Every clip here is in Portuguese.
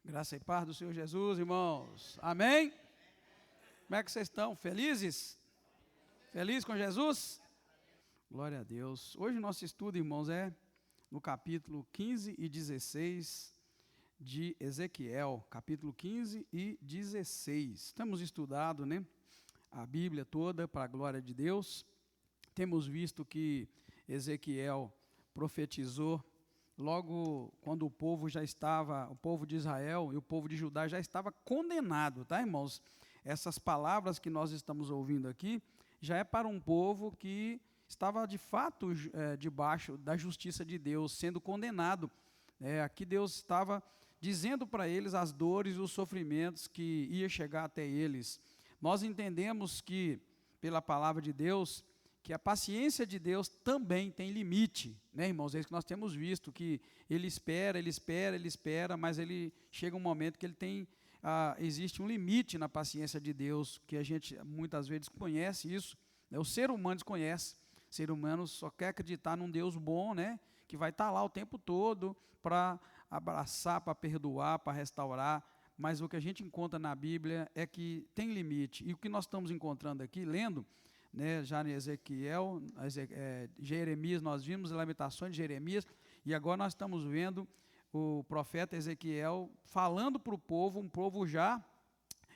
Graça e paz do Senhor Jesus, irmãos. Amém? Como é que vocês estão? Felizes? Felizes com Jesus? Glória a Deus. Hoje o nosso estudo, irmãos, é no capítulo 15 e 16 de Ezequiel. Capítulo 15 e 16. Temos estudado, a Bíblia toda para a glória de Deus. Temos visto que Ezequiel profetizou logo quando o povo de Israel e o povo de Judá já estava condenado, tá, irmãos? Essas palavras que nós estamos ouvindo aqui, já é para um povo que estava de fato debaixo da justiça de Deus, sendo condenado. Aqui Deus estava dizendo para eles as dores e os sofrimentos que ia chegar até eles. Nós entendemos que, pela palavra de Deus, que a paciência de Deus também tem limite, irmãos? É isso que nós temos visto, que ele espera, mas ele chega um momento que existe um limite na paciência de Deus, que a gente muitas vezes conhece isso, o ser humano desconhece. O ser humano só quer acreditar num Deus bom, que vai estar lá o tempo todo para abraçar, para perdoar, para restaurar, mas o que a gente encontra na Bíblia é que tem limite. E o que nós estamos encontrando aqui, lendo, já em Ezequiel, Jeremias, nós vimos Lamentações de Jeremias, e agora nós estamos vendo o profeta Ezequiel falando para o povo, um povo já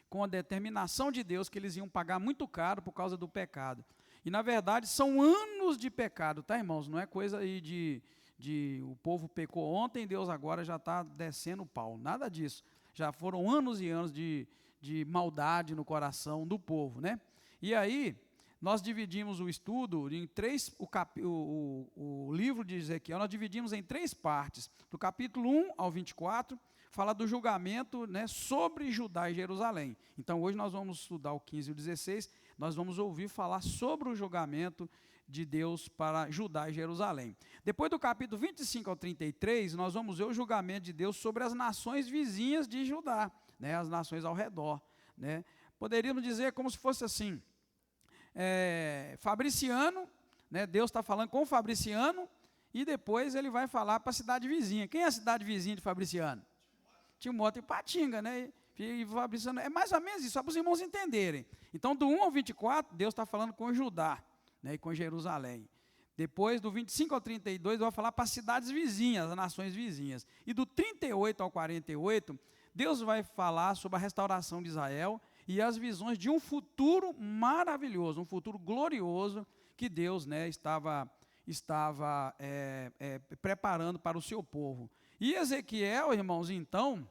com a determinação de Deus que eles iam pagar muito caro por causa do pecado. E na verdade são anos de pecado, tá, irmãos? Não é coisa aí de o povo pecou ontem, Deus agora já está descendo o pau, nada disso. Já foram anos e anos de maldade no coração do povo, E aí nós dividimos o estudo em o livro de Ezequiel, nós dividimos em 3 partes. Do capítulo 1 ao 24, fala do julgamento, sobre Judá e Jerusalém. Então, hoje nós vamos estudar o 15 e o 16, nós vamos ouvir falar sobre o julgamento de Deus para Judá e Jerusalém. Depois do capítulo 25 ao 33, nós vamos ver o julgamento de Deus sobre as nações vizinhas de Judá, as nações ao redor. Poderíamos dizer como se fosse assim, Fabriciano, Deus está falando com Fabriciano, e depois ele vai falar para a cidade vizinha. Quem é a cidade vizinha de Fabriciano? Timóteo e Patinga, E Fabriciano, é mais ou menos isso, só para os irmãos entenderem. Então, do 1 ao 24, Deus está falando com Judá, e com Jerusalém. Depois, do 25 ao 32, vai falar para as cidades vizinhas, as nações vizinhas. E do 38 ao 48, Deus vai falar sobre a restauração de Israel e as visões de um futuro maravilhoso, um futuro glorioso que Deus estava preparando para o seu povo. E Ezequiel, irmãos, então,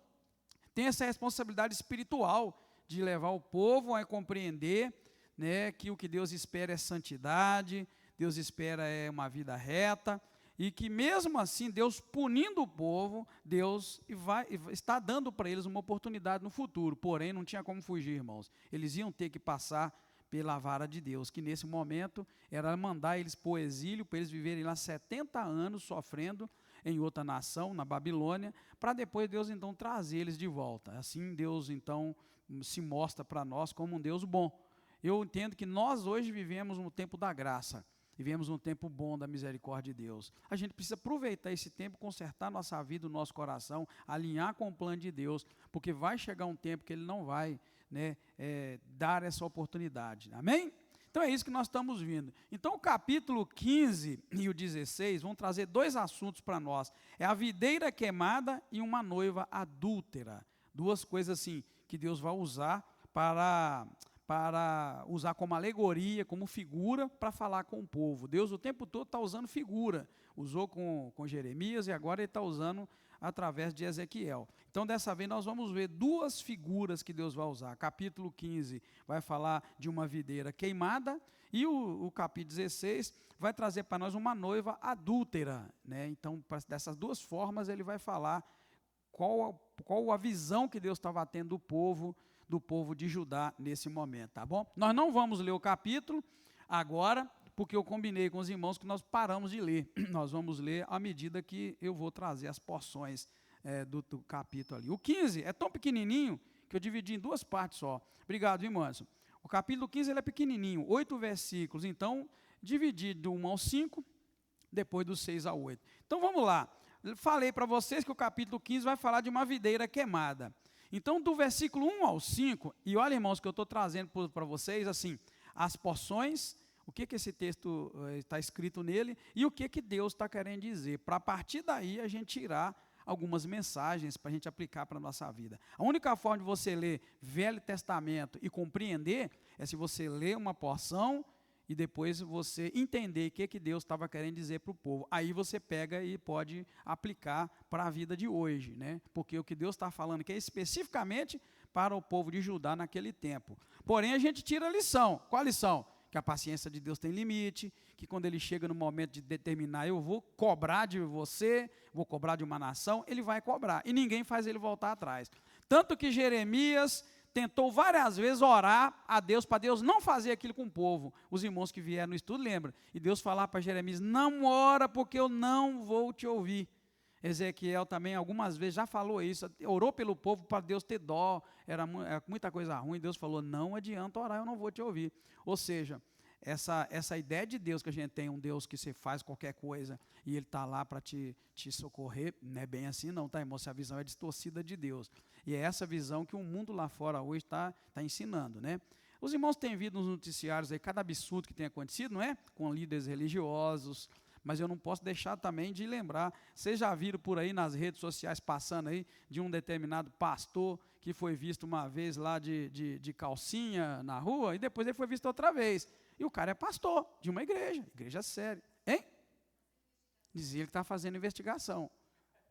tem essa responsabilidade espiritual de levar o povo a compreender que o que Deus espera é santidade, Deus espera é uma vida reta, e que mesmo assim, Deus punindo o povo, Deus está dando para eles uma oportunidade no futuro. Porém, não tinha como fugir, irmãos. Eles iam ter que passar pela vara de Deus, que nesse momento era mandar eles para o exílio, para eles viverem lá 70 anos sofrendo em outra nação, na Babilônia, para depois Deus então trazer eles de volta. Assim Deus então se mostra para nós como um Deus bom. Eu entendo que nós hoje vivemos no tempo da graça, vivemos um tempo bom da misericórdia de Deus. A gente precisa aproveitar esse tempo, consertar nossa vida, o nosso coração, alinhar com o plano de Deus, porque vai chegar um tempo que Ele não vai dar essa oportunidade. Amém? Então é isso que nós estamos vendo. Então o capítulo 15 e o 16 vão trazer 2 assuntos para nós. É a videira queimada e uma noiva adúltera. 2 coisas assim que Deus vai usar para usar como alegoria, como figura, para falar com o povo. Deus o tempo todo está usando figura. Usou com Jeremias e agora Ele está usando através de Ezequiel. Então, dessa vez, nós vamos ver 2 figuras que Deus vai usar. Capítulo 15 vai falar de uma videira queimada e o capítulo 16 vai trazer para nós uma noiva adúltera. Então, dessas 2 formas, ele vai falar qual a visão que Deus estava tendo do povo de Judá nesse momento, tá bom? Nós não vamos ler o capítulo agora, porque eu combinei com os irmãos que nós paramos de ler. Nós vamos ler à medida que eu vou trazer as porções do capítulo ali. O 15 é tão pequenininho que eu dividi em 2 partes só. Obrigado, irmão Anderson. O capítulo 15 ele é pequenininho, 8 versículos, então, dividido do 1 ao 5, depois do 6 ao 8. Então, vamos lá. falei para vocês que o capítulo 15 vai falar de uma videira queimada. Então, do versículo 1 ao 5, e olha, irmãos, que eu estou trazendo para vocês, assim, as porções, o que esse texto está escrito nele, e o que Deus está querendo dizer, para a partir daí a gente tirar algumas mensagens para a gente aplicar para a nossa vida. A única forma de você ler Velho Testamento e compreender é se você ler uma porção e depois você entender o que Deus estava querendo dizer para o povo. Aí você pega e pode aplicar para a vida de hoje, né? Porque o que Deus está falando aqui é especificamente para o povo de Judá naquele tempo. Porém, a gente tira a lição. Qual a lição? Que a paciência de Deus tem limite, que quando ele chega no momento de determinar, eu vou cobrar de você, vou cobrar de uma nação, ele vai cobrar. E ninguém faz ele voltar atrás. Tanto que Jeremias tentou várias vezes orar a Deus, para Deus não fazer aquilo com o povo. Os irmãos que vieram no estudo lembram. E Deus falar para Jeremias, não ora porque eu não vou te ouvir. Ezequiel também algumas vezes já falou isso, orou pelo povo para Deus ter dó, era muita coisa ruim, Deus falou, não adianta orar, eu não vou te ouvir. Ou seja, essa ideia de Deus que a gente tem, um Deus que você faz qualquer coisa e Ele está lá para te socorrer, não é bem assim não, tá, irmão? Essa visão é distorcida de Deus. E é essa visão que o mundo lá fora hoje está ensinando, né? Os irmãos têm visto nos noticiários aí cada absurdo que tem acontecido, não é? Com líderes religiosos, mas eu não posso deixar também de lembrar, vocês já viram por aí nas redes sociais passando aí, de um determinado pastor que foi visto uma vez lá de calcinha na rua, e depois ele foi visto outra vez. E o cara é pastor de uma igreja séria, hein? Dizia que está fazendo investigação.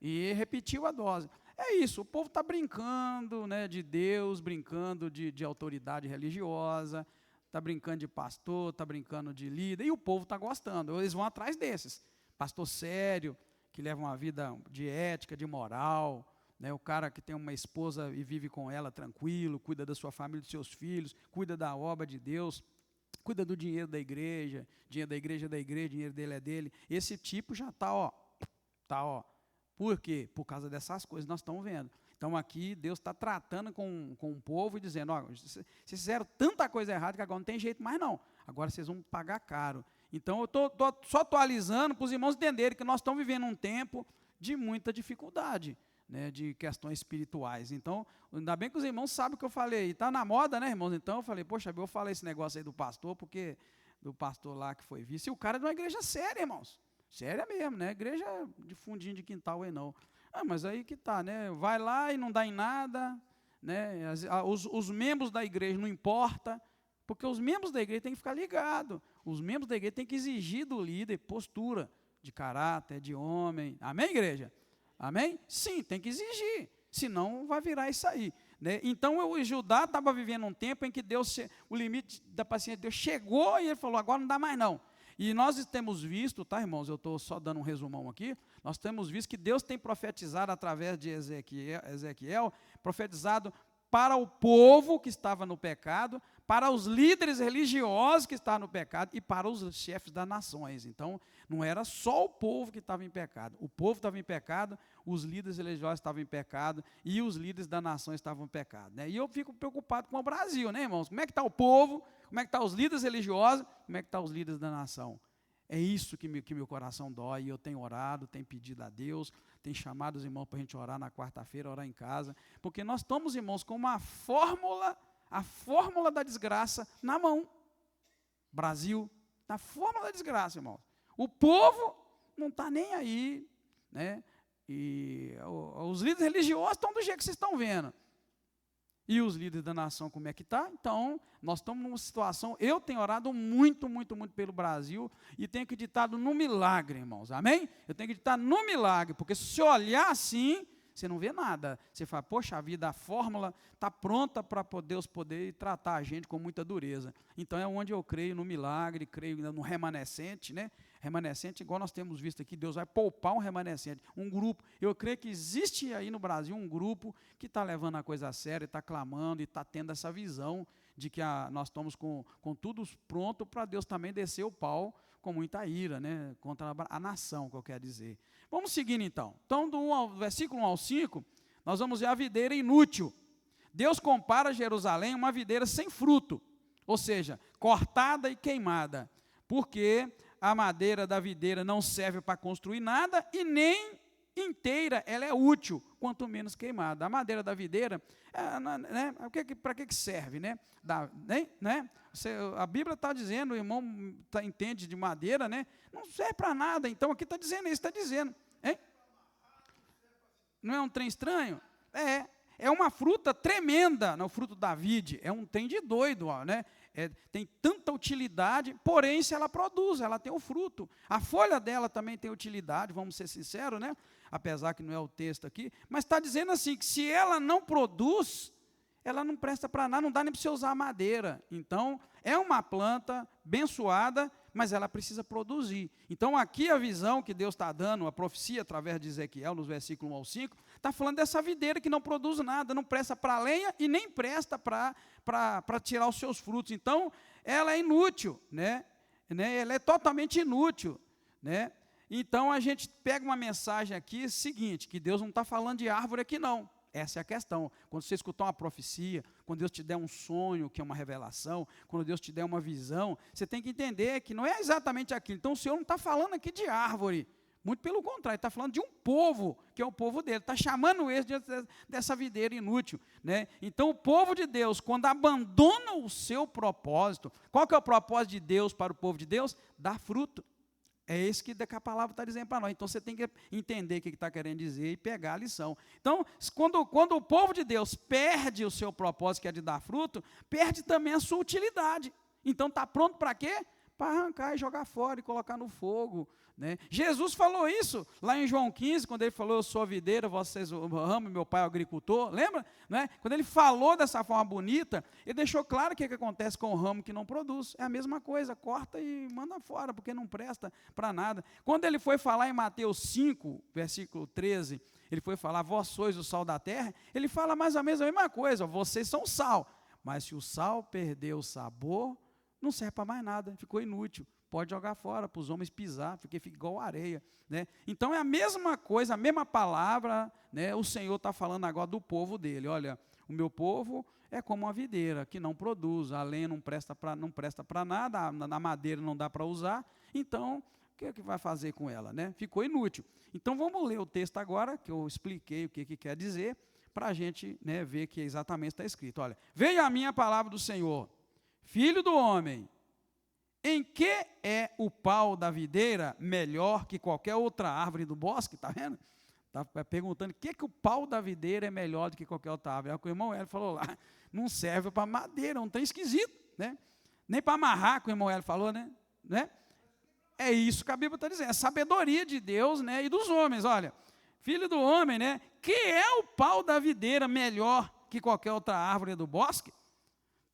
E repetiu a dose. É isso, o povo está brincando, né, de Deus, brincando de autoridade religiosa, está brincando de pastor, está brincando de líder, e o povo está gostando. Eles vão atrás desses. Pastor sério, que leva uma vida de ética, de moral, né, o cara que tem uma esposa e vive com ela tranquilo, cuida da sua família, dos seus filhos, cuida da obra de Deus, cuida do dinheiro da igreja, dinheiro da igreja é da igreja, dinheiro dele é dele. Esse tipo já está, ó. Por quê? Por causa dessas coisas nós estamos vendo. Então aqui Deus está tratando com o povo e dizendo, ó, vocês fizeram tanta coisa errada que agora não tem jeito mais não. Agora vocês vão pagar caro. Então eu estou só atualizando para os irmãos entenderem que nós estamos vivendo um tempo de muita dificuldade, né, de questões espirituais. Então, ainda bem que os irmãos sabem o que eu falei. Está na moda, né, irmãos? Então eu falei, poxa, eu falei esse negócio aí do pastor, porque do pastor lá que foi visto. E o cara é de uma igreja séria, irmãos. Séria mesmo, né? Igreja de fundinho de quintal aí não. Ah, mas aí que tá, né? Vai lá e não dá em nada, né? Os membros da igreja não importa, porque os membros da igreja têm que ficar ligados. Os membros da igreja têm que exigir do líder postura de caráter, de homem. Amém, igreja? Amém? Sim, tem que exigir, senão vai virar isso aí, né? Então o Judá estava vivendo um tempo em que Deus, o limite da paciência de Deus chegou e ele falou, agora não dá mais não. E nós temos visto, tá, irmãos, eu estou só dando um resumão aqui, nós temos visto que Deus tem profetizado através de Ezequiel, profetizado para o povo que estava no pecado, para os líderes religiosos que estavam no pecado e para os chefes das nações. Então, não era só o povo que estava em pecado. O povo estava em pecado, os líderes religiosos estavam em pecado e os líderes da nação estavam em pecado, né? E eu fico preocupado com o Brasil, né, irmãos? Como é que está o povo? Como é que estão os líderes religiosos? Como é que estão os líderes da nação? É isso que meu coração dói. Eu tenho orado, tenho pedido a Deus, tenho chamado os irmãos para a gente orar na quarta-feira, orar em casa, porque nós estamos, irmãos, com uma fórmula, a fórmula da desgraça na mão. Brasil, na fórmula da desgraça, irmãos. O povo não está nem aí, né? E os líderes religiosos estão do jeito que vocês estão vendo. E os líderes da nação, como é que está? Então, nós estamos numa situação, eu tenho orado muito, muito, muito pelo Brasil, e tenho acreditado no milagre, irmãos, amém? Eu tenho acreditado no milagre, porque se você olhar assim, você não vê nada. Você fala, poxa a vida, a fórmula está pronta para Deus poder tratar a gente com muita dureza. Então, é onde eu creio no milagre, creio no remanescente, né? Remanescente, igual nós temos visto aqui, Deus vai poupar um remanescente, um grupo. Eu creio que existe aí no Brasil um grupo que está levando a coisa a sério, está clamando e está tendo essa visão de que nós estamos com tudo pronto para Deus também descer o pau com muita ira, né, contra a nação, que eu quero dizer. Vamos seguindo então. Então, do versículo 1 ao 5, nós vamos ver a videira inútil. Deus compara Jerusalém a uma videira sem fruto, ou seja, cortada e queimada, porque a madeira da videira não serve para construir nada e nem inteira ela é útil, quanto menos queimada. A madeira da videira, né, para que serve? Né? A Bíblia está dizendo, o irmão entende de madeira, né? Não serve para nada. Então aqui está dizendo isso, está dizendo. Hein? Não é um trem estranho? É uma fruta tremenda, o fruto da vide. É um trem de doido, ó, né? Tem tanta utilidade, porém, se ela produz, ela tem o fruto. A folha dela também tem utilidade, vamos ser sinceros, né? Apesar que não é o texto aqui, mas está dizendo assim, que se ela não produz, ela não presta para nada, não dá nem para você usar madeira. Então, é uma planta abençoada, mas ela precisa produzir. Então, aqui a visão que Deus está dando, a profecia através de Ezequiel, nos versículos 1 ao 5, está falando dessa videira que não produz nada, não presta para lenha e nem presta para tirar os seus frutos. Então, ela é inútil, né? Ela é totalmente inútil, né? Então, a gente pega uma mensagem aqui seguinte, que Deus não está falando de árvore aqui não. Essa é a questão. Quando você escutar uma profecia, quando Deus te der um sonho, que é uma revelação, quando Deus te der uma visão, você tem que entender que não é exatamente aquilo. Então, o Senhor não está falando aqui de árvore. Muito pelo contrário, está falando de um povo, que é o povo dele. Está chamando eles dessa videira inútil. Né? Então, o povo de Deus, quando abandona o seu propósito, qual que é o propósito de Deus para o povo de Deus? Dar fruto. É isso que a palavra está dizendo para nós. Então, você tem que entender o que está querendo dizer e pegar a lição. Então, quando o povo de Deus perde o seu propósito, que é de dar fruto, perde também a sua utilidade. Então, está pronto para quê? Para arrancar e jogar fora e colocar no fogo. Né? Jesus falou isso lá em João 15, quando ele falou, eu sou a videira, vocês amam, meu pai é o agricultor, lembra? Né? Quando ele falou dessa forma bonita, ele deixou claro o que acontece com o ramo que não produz, é a mesma coisa, corta e manda fora, porque não presta para nada. Quando ele foi falar em Mateus 5, versículo 13, ele foi falar, vós sois o sal da terra, ele fala mais ou menos a mesma coisa, vocês são sal, mas se o sal perder o sabor, não serve para mais nada, ficou inútil. Pode jogar fora para os homens pisar, porque fica igual areia. Né? Então é a mesma coisa, a mesma palavra, né? O Senhor está falando agora do povo dele. Olha, o meu povo é como uma videira, que não produz, a lenha não presta para nada, a madeira não dá para usar, então o que é que vai fazer com ela? Né? Ficou inútil. Então vamos ler o texto agora, que eu expliquei o que quer dizer, para a gente, né, ver que exatamente está escrito. Olha, veio a minha palavra do Senhor, filho do homem, em que é o pau da videira melhor que qualquer outra árvore do bosque? Está vendo? Está perguntando, que o pau da videira é melhor do que qualquer outra árvore? É o que o irmão Hélio falou lá, não serve para madeira, não tem esquisito, né? Nem para amarrar, que o irmão Hélio falou, né? É isso que a Bíblia está dizendo, é a sabedoria de Deus, né, e dos homens. Olha, filho do homem, né, que é o pau da videira melhor que qualquer outra árvore do bosque?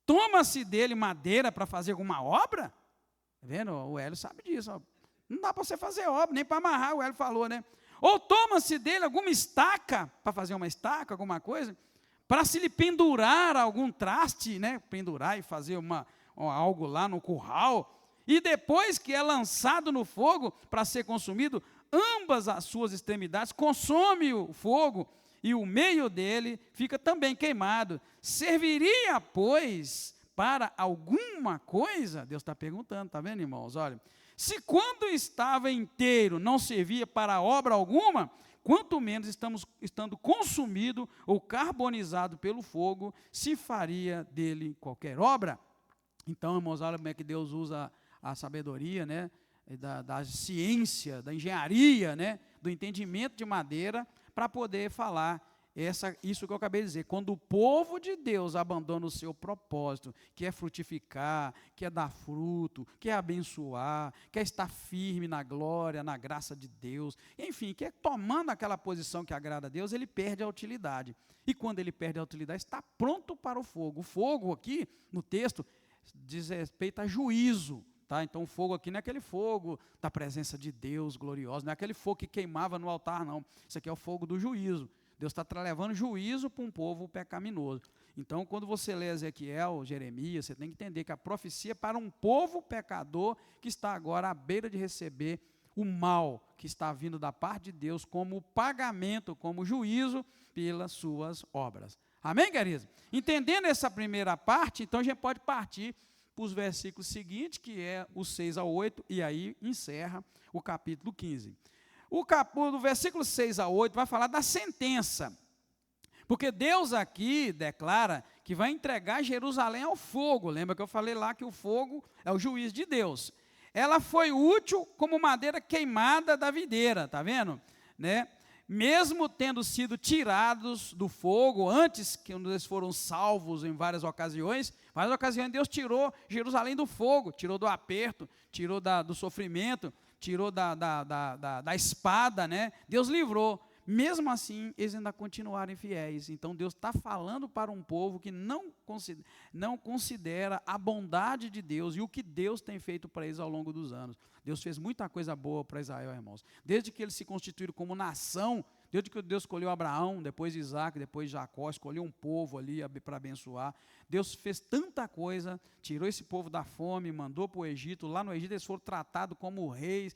Toma-se dele madeira para fazer alguma obra? Está vendo? O Hélio sabe disso. Ó. Não dá para você fazer obra, nem para amarrar, o Hélio falou, né? Ou toma-se dele alguma estaca, para fazer uma estaca, alguma coisa, para se lhe pendurar algum traste, né? Pendurar e fazer algo lá no curral, e depois que é lançado no fogo para ser consumido, ambas as suas extremidades consome o fogo, e o meio dele fica também queimado. Serviria, pois, para alguma coisa? Deus está perguntando, está vendo, irmãos? Olha, se quando estava inteiro não servia para obra alguma, quanto menos estando consumido ou carbonizado pelo fogo, se faria dele qualquer obra? Então, irmãos, olha como é que Deus usa a sabedoria, né, da ciência, da engenharia, né, do entendimento de madeira, para poder falar isso que eu acabei de dizer. Quando o povo de Deus abandona o seu propósito, que é frutificar, que é dar fruto, que é abençoar, que é estar firme na glória, na graça de Deus, enfim, que é tomando aquela posição que agrada a Deus, ele perde a utilidade. E quando ele perde a utilidade, está pronto para o fogo. O fogo aqui, no texto, diz respeito a juízo. Tá? Então o fogo aqui não é aquele fogo da presença de Deus glorioso, não é aquele fogo que queimava no altar, não. Isso aqui é o fogo do juízo. Deus está levando juízo para um povo pecaminoso. Então, quando você lê Ezequiel, Jeremias, você tem que entender que a profecia é para um povo pecador que está agora à beira de receber o mal que está vindo da parte de Deus como pagamento, como juízo pelas suas obras. Amém, queridos? Entendendo essa primeira parte, então a gente pode partir para os versículos seguintes, que é o 6 ao 8, e aí encerra o capítulo 15. do versículo 6 a 8 vai falar da sentença. Porque Deus aqui declara que vai entregar Jerusalém ao fogo. Lembra que eu falei lá que o fogo é o juiz de Deus. Ela foi útil como madeira queimada da videira, está vendo? Né? Mesmo tendo sido tirados do fogo, antes que eles foram salvos em várias ocasiões Deus tirou Jerusalém do fogo, tirou do aperto, tirou do sofrimento, tirou da espada, né? Deus livrou. Mesmo assim, eles ainda continuaram infiéis. Então, Deus está falando para um povo que não considera a bondade de Deus e o que Deus tem feito para eles ao longo dos anos. Deus fez muita coisa boa para Israel, irmãos. Desde que eles se constituíram como nação, desde que Deus escolheu Abraão, depois Isaac, depois Jacó, escolheu um povo ali para abençoar. Deus fez tanta coisa, tirou esse povo da fome, mandou para o Egito. Lá no Egito eles foram tratados como reis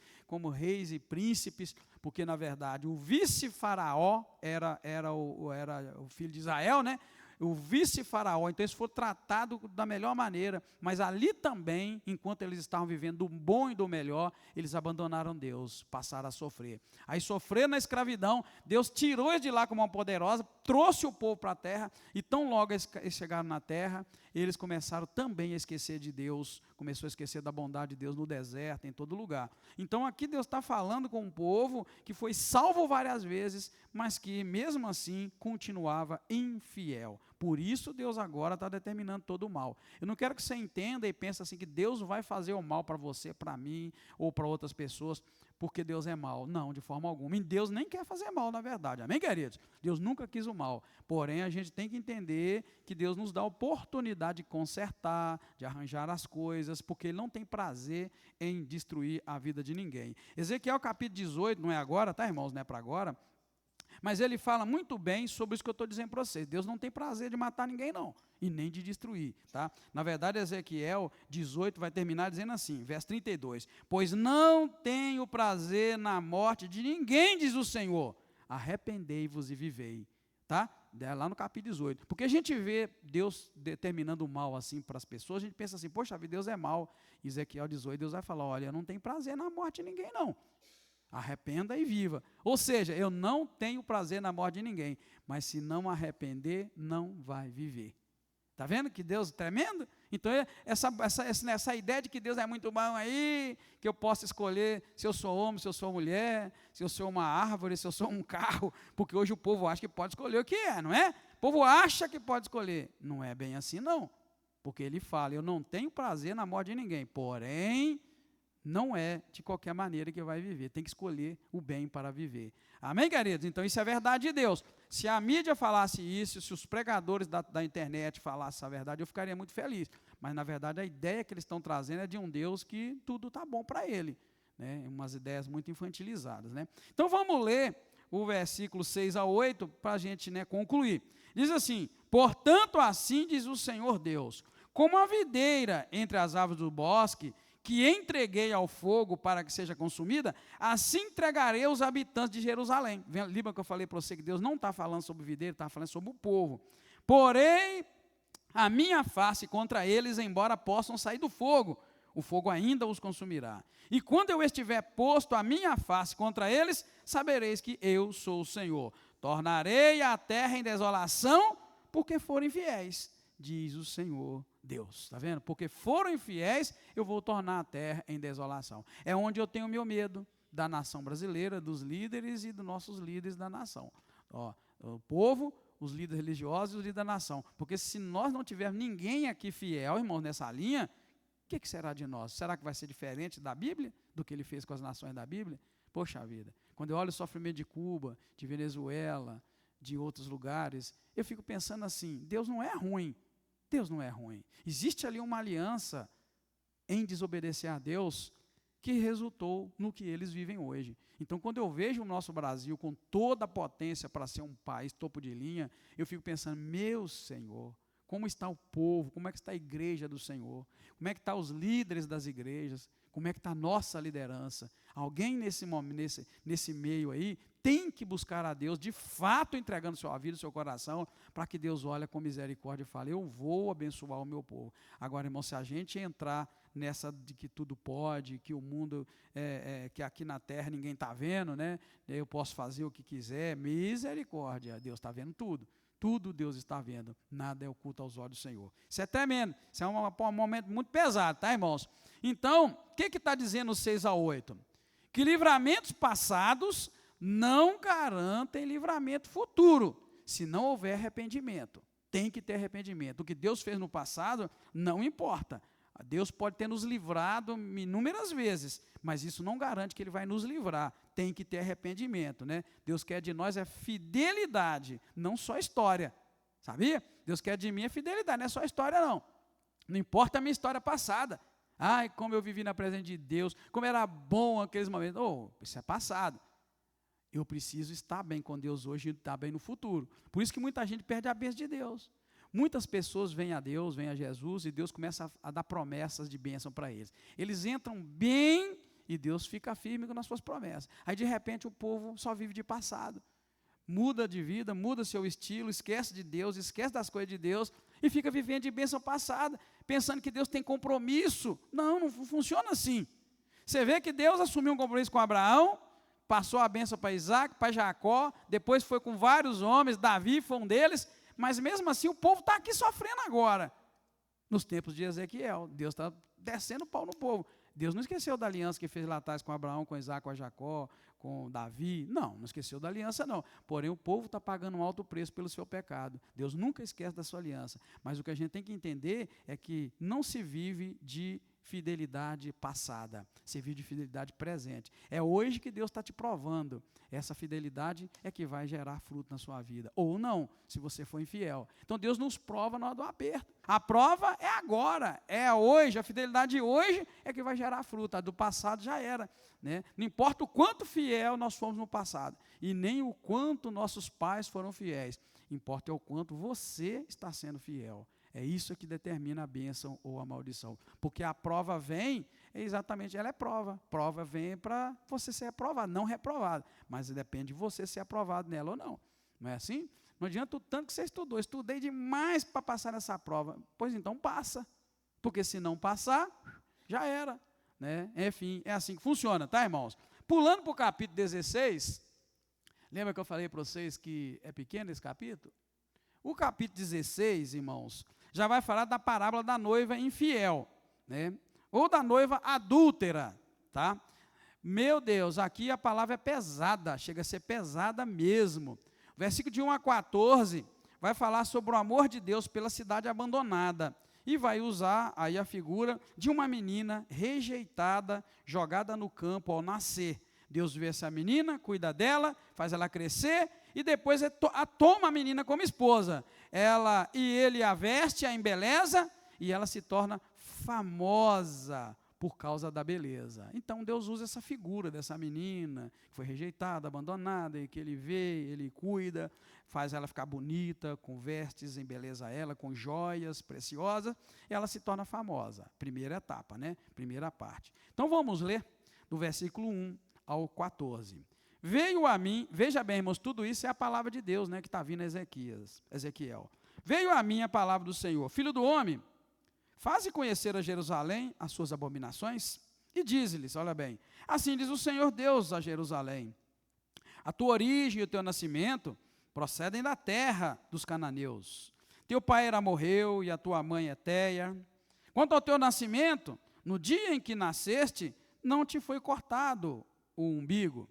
e príncipes, porque na verdade o vice-faraó era o filho de Israel, né? O vice-faraó, então eles foram tratados da melhor maneira, mas ali também, enquanto eles estavam vivendo do bom e do melhor, eles abandonaram Deus, passaram a sofrer. Aí sofreram na escravidão, Deus tirou eles de lá como uma poderosa, trouxe o povo para a terra, e tão logo eles chegaram na terra, eles começaram também a esquecer de Deus, começou a esquecer da bondade de Deus no deserto, em todo lugar. Então aqui Deus está falando com um povo que foi salvo várias vezes, mas que mesmo assim continuava infiel. Por isso Deus agora está determinando todo o mal. Eu não quero que você entenda e pense assim que Deus vai fazer o mal para você, para mim ou para outras pessoas, porque Deus é mal. Não, de forma alguma. E Deus nem quer fazer mal, na verdade. Amém, queridos? Deus nunca quis o mal. Porém, a gente tem que entender que Deus nos dá a oportunidade de consertar, de arranjar as coisas, porque Ele não tem prazer em destruir a vida de ninguém. Ezequiel capítulo 18, não é agora, tá, irmãos? Não é para agora. Mas ele fala muito bem sobre isso que eu estou dizendo para vocês. Deus não tem prazer de matar ninguém, não. E nem de destruir, tá? Na verdade, Ezequiel 18 vai terminar dizendo assim, verso 32. Pois não tenho prazer na morte de ninguém, diz o Senhor. Arrependei-vos e vivei, tá? Lá no capítulo 18. Porque a gente vê Deus determinando o mal assim para as pessoas, a gente pensa assim, poxa vida, Deus é mal. Ezequiel 18, Deus vai falar, olha, eu não tenho prazer na morte de ninguém, não. Arrependa e viva. Ou seja, eu não tenho prazer na morte de ninguém, mas se não arrepender, não vai viver. Está vendo que Deus é tremendo? Então, essa ideia de que Deus é muito bom aí, que eu posso escolher se eu sou homem, se eu sou mulher, se eu sou uma árvore, se eu sou um carro, porque hoje o povo acha que pode escolher o que é, não é? O povo acha que pode escolher. Não é bem assim, não. Porque ele fala, eu não tenho prazer na morte de ninguém, porém não é de qualquer maneira que vai viver, tem que escolher o bem para viver. Amém, queridos? Então isso é verdade de Deus. Se a mídia falasse isso, se os pregadores da internet falassem essa verdade, eu ficaria muito feliz. Mas na verdade a ideia que eles estão trazendo é de um Deus que tudo está bom para ele, né? Umas ideias muito infantilizadas, né? Então vamos ler o versículo 6 a 8 para a gente, né, concluir. Diz assim, portanto assim diz o Senhor Deus, como a videira entre as árvores do bosque, que entreguei ao fogo para que seja consumida, assim entregarei os habitantes de Jerusalém. Lembra que eu falei para você que Deus não está falando sobre o videiro, está falando sobre o povo. Porém, a minha face contra eles, embora possam sair do fogo, o fogo ainda os consumirá. E quando eu estiver posto a minha face contra eles, sabereis que eu sou o Senhor. Tornarei a terra em desolação, porque foram infiéis, diz o Senhor Deus. Está vendo? Porque foram infiéis, eu vou tornar a terra em desolação. É onde eu tenho meu medo da nação brasileira, dos líderes e dos nossos líderes da nação. Ó, o povo, os líderes religiosos e os líderes da nação. Porque se nós não tivermos ninguém aqui fiel, irmãos, nessa linha, o que será de nós? Será que vai ser diferente da Bíblia, do que ele fez com as nações da Bíblia? Poxa vida, quando eu olho o sofrimento de Cuba, de Venezuela, de outros lugares, eu fico pensando assim, Deus não é ruim. Deus não é ruim. Existe ali uma aliança em desobedecer a Deus que resultou no que eles vivem hoje. Então, quando eu vejo o nosso Brasil com toda a potência para ser um país topo de linha, eu fico pensando, meu Senhor, como está o povo, como é que está a igreja do Senhor, como é que estão os líderes das igrejas, como é que está a nossa liderança. Alguém nesse momento, nesse meio aí, tem que buscar a Deus, de fato entregando sua vida, seu coração, para que Deus olhe com misericórdia e fale, eu vou abençoar o meu povo. Agora, irmão, se a gente entrar nessa de que tudo pode, que o mundo, que aqui na terra ninguém está vendo, né? Eu posso fazer o que quiser, misericórdia, Deus está vendo tudo. Tudo Deus está vendo, nada é oculto aos olhos do Senhor. Isso é tremendo, isso é um momento muito pesado, tá, irmãos? Então, o que está dizendo o 6-8? Que livramentos passados não garantem livramento futuro, se não houver arrependimento. Tem que ter arrependimento. O que Deus fez no passado não importa. Deus pode ter nos livrado inúmeras vezes, mas isso não garante que Ele vai nos livrar. Tem que ter arrependimento, né? Deus quer de nós fidelidade, não só história. Sabia? Deus quer de mim fidelidade, não é só história não. Não importa a minha história passada. Ai, como eu vivi na presença de Deus, como era bom aqueles momentos. Isso é passado. Eu preciso estar bem com Deus hoje e estar bem no futuro. Por isso que muita gente perde a bênção de Deus. Muitas pessoas vêm a Deus, vêm a Jesus, e Deus começa a dar promessas de bênção para eles. Eles entram bem e Deus fica firme nas suas promessas. Aí, de repente, o povo só vive de passado. Muda de vida, muda seu estilo, esquece de Deus, esquece das coisas de Deus e fica vivendo de bênção passada, pensando que Deus tem compromisso. Não funciona assim. Você vê que Deus assumiu um compromisso com Abraão, passou a bênção para Isaac, para Jacó, depois foi com vários homens, Davi foi um deles, mas mesmo assim o povo está aqui sofrendo agora. Nos tempos de Ezequiel, Deus está descendo o pau no povo. Deus não esqueceu da aliança que fez lá atrás com Abraão, com Isaac, com Jacó, com Davi. Não esqueceu da aliança não. Porém o povo está pagando um alto preço pelo seu pecado. Deus nunca esquece da sua aliança. Mas o que a gente tem que entender é que não se vive de fidelidade passada, se vive de fidelidade presente. É hoje que Deus está te provando. Essa fidelidade é que vai gerar fruto na sua vida. Ou não, se você for infiel. Então Deus nos prova na hora do aperto. A prova é agora, é hoje, a fidelidade de hoje é que vai gerar fruto. A do passado já era. Né? Não importa o quanto fiel nós fomos no passado, e nem o quanto nossos pais foram fiéis. Importa é o quanto você está sendo fiel. É isso que determina a bênção ou a maldição. Porque a prova vem, exatamente, ela é prova. Prova vem para você ser aprovado, não reprovado. Mas depende de você ser aprovado nela ou não. Não é assim? Não adianta o tanto que você estudou. Estudei demais para passar nessa prova. Pois então passa. Porque se não passar, já era. Né? Enfim, é assim que funciona, tá, irmãos? Pulando para o capítulo 16, lembra que eu falei para vocês que é pequeno esse capítulo? O capítulo 16, irmãos, já vai falar da parábola da noiva infiel, né? Ou da noiva adúltera, tá? Meu Deus, aqui a palavra é pesada, chega a ser pesada mesmo. O versículo de 1-14 vai falar sobre o amor de Deus pela cidade abandonada, e vai usar aí a figura de uma menina rejeitada, jogada no campo ao nascer. Deus vê essa menina, cuida dela, faz ela crescer, e depois toma a menina como esposa. Ele a veste, a embeleza, e ela se torna famosa por causa da beleza. Então Deus usa essa figura dessa menina, que foi rejeitada, abandonada, e que ele vê, ele cuida, faz ela ficar bonita, com vestes, embeleza ela, com joias preciosas, e ela se torna famosa. Primeira etapa, né? Primeira parte. Então vamos ler do versículo 1-14. Veio a mim, veja bem, irmãos, tudo isso é a palavra de Deus, né, que está vindo a Ezequiel. Veio a mim a palavra do Senhor: filho do homem, faze conhecer a Jerusalém as suas abominações, e diz-lhes, olha bem, assim diz o Senhor Deus a Jerusalém: a tua origem e o teu nascimento procedem da terra dos cananeus. Teu pai era amorreu e a tua mãe Eteia. Quanto ao teu nascimento, no dia em que nasceste, não te foi cortado o umbigo,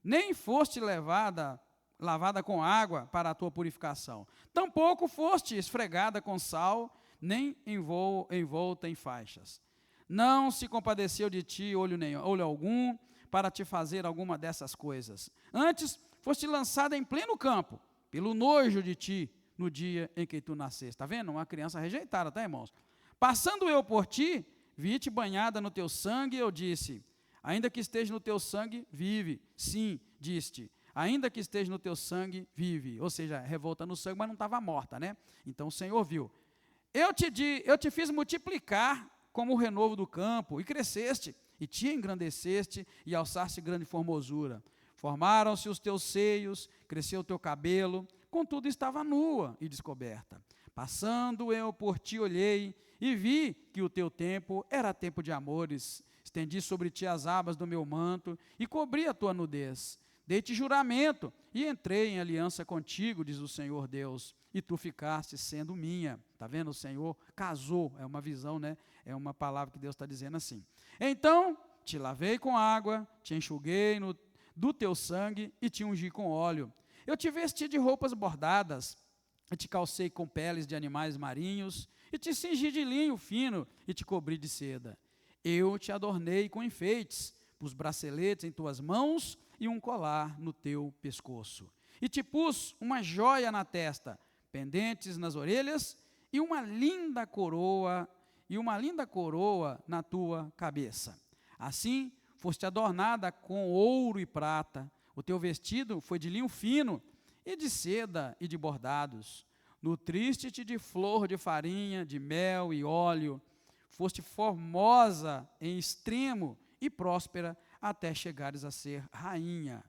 nem foste lavada com água para a tua purificação. Tampouco foste esfregada com sal, nem envolta em faixas. Não se compadeceu de ti olho algum, para te fazer alguma dessas coisas. Antes, foste lançada em pleno campo, pelo nojo de ti, no dia em que tu nasceste. Está vendo? Uma criança rejeitada, tá, irmãos? Passando eu por ti, vi-te banhada no teu sangue, eu disse: ainda que esteja no teu sangue, vive. Sim, disse-te, ainda que esteja no teu sangue, vive. Ou seja, revolta no sangue, mas não estava morta, né? Então o Senhor viu. Eu te fiz multiplicar como o renovo do campo, e cresceste, e te engrandeceste, e alçaste grande formosura. Formaram-se os teus seios, cresceu o teu cabelo, contudo estava nua e descoberta. Passando eu por ti olhei, e vi que o teu tempo era tempo de amores. Estendi sobre ti as abas do meu manto, e cobri a tua nudez. Dei-te juramento, e entrei em aliança contigo, diz o Senhor Deus, e tu ficaste sendo minha. Está vendo? O Senhor casou, é uma visão, né? É uma palavra que Deus está dizendo assim. Então, te lavei com água, te enxuguei do teu sangue, e te ungi com óleo. Eu te vesti de roupas bordadas, e te calcei com peles de animais marinhos, e te cingi de linho fino, e te cobri de seda. Eu te adornei com enfeites, pus braceletes em tuas mãos, e um colar no teu pescoço. E te pus uma joia na testa, pendentes nas orelhas, e uma linda coroa na tua cabeça. Assim, foste adornada com ouro e prata. O teu vestido foi de linho fino, e de seda e de bordados. Nutriste-te de flor de farinha, de mel e óleo. Foste formosa em extremo e próspera, até chegares a ser rainha.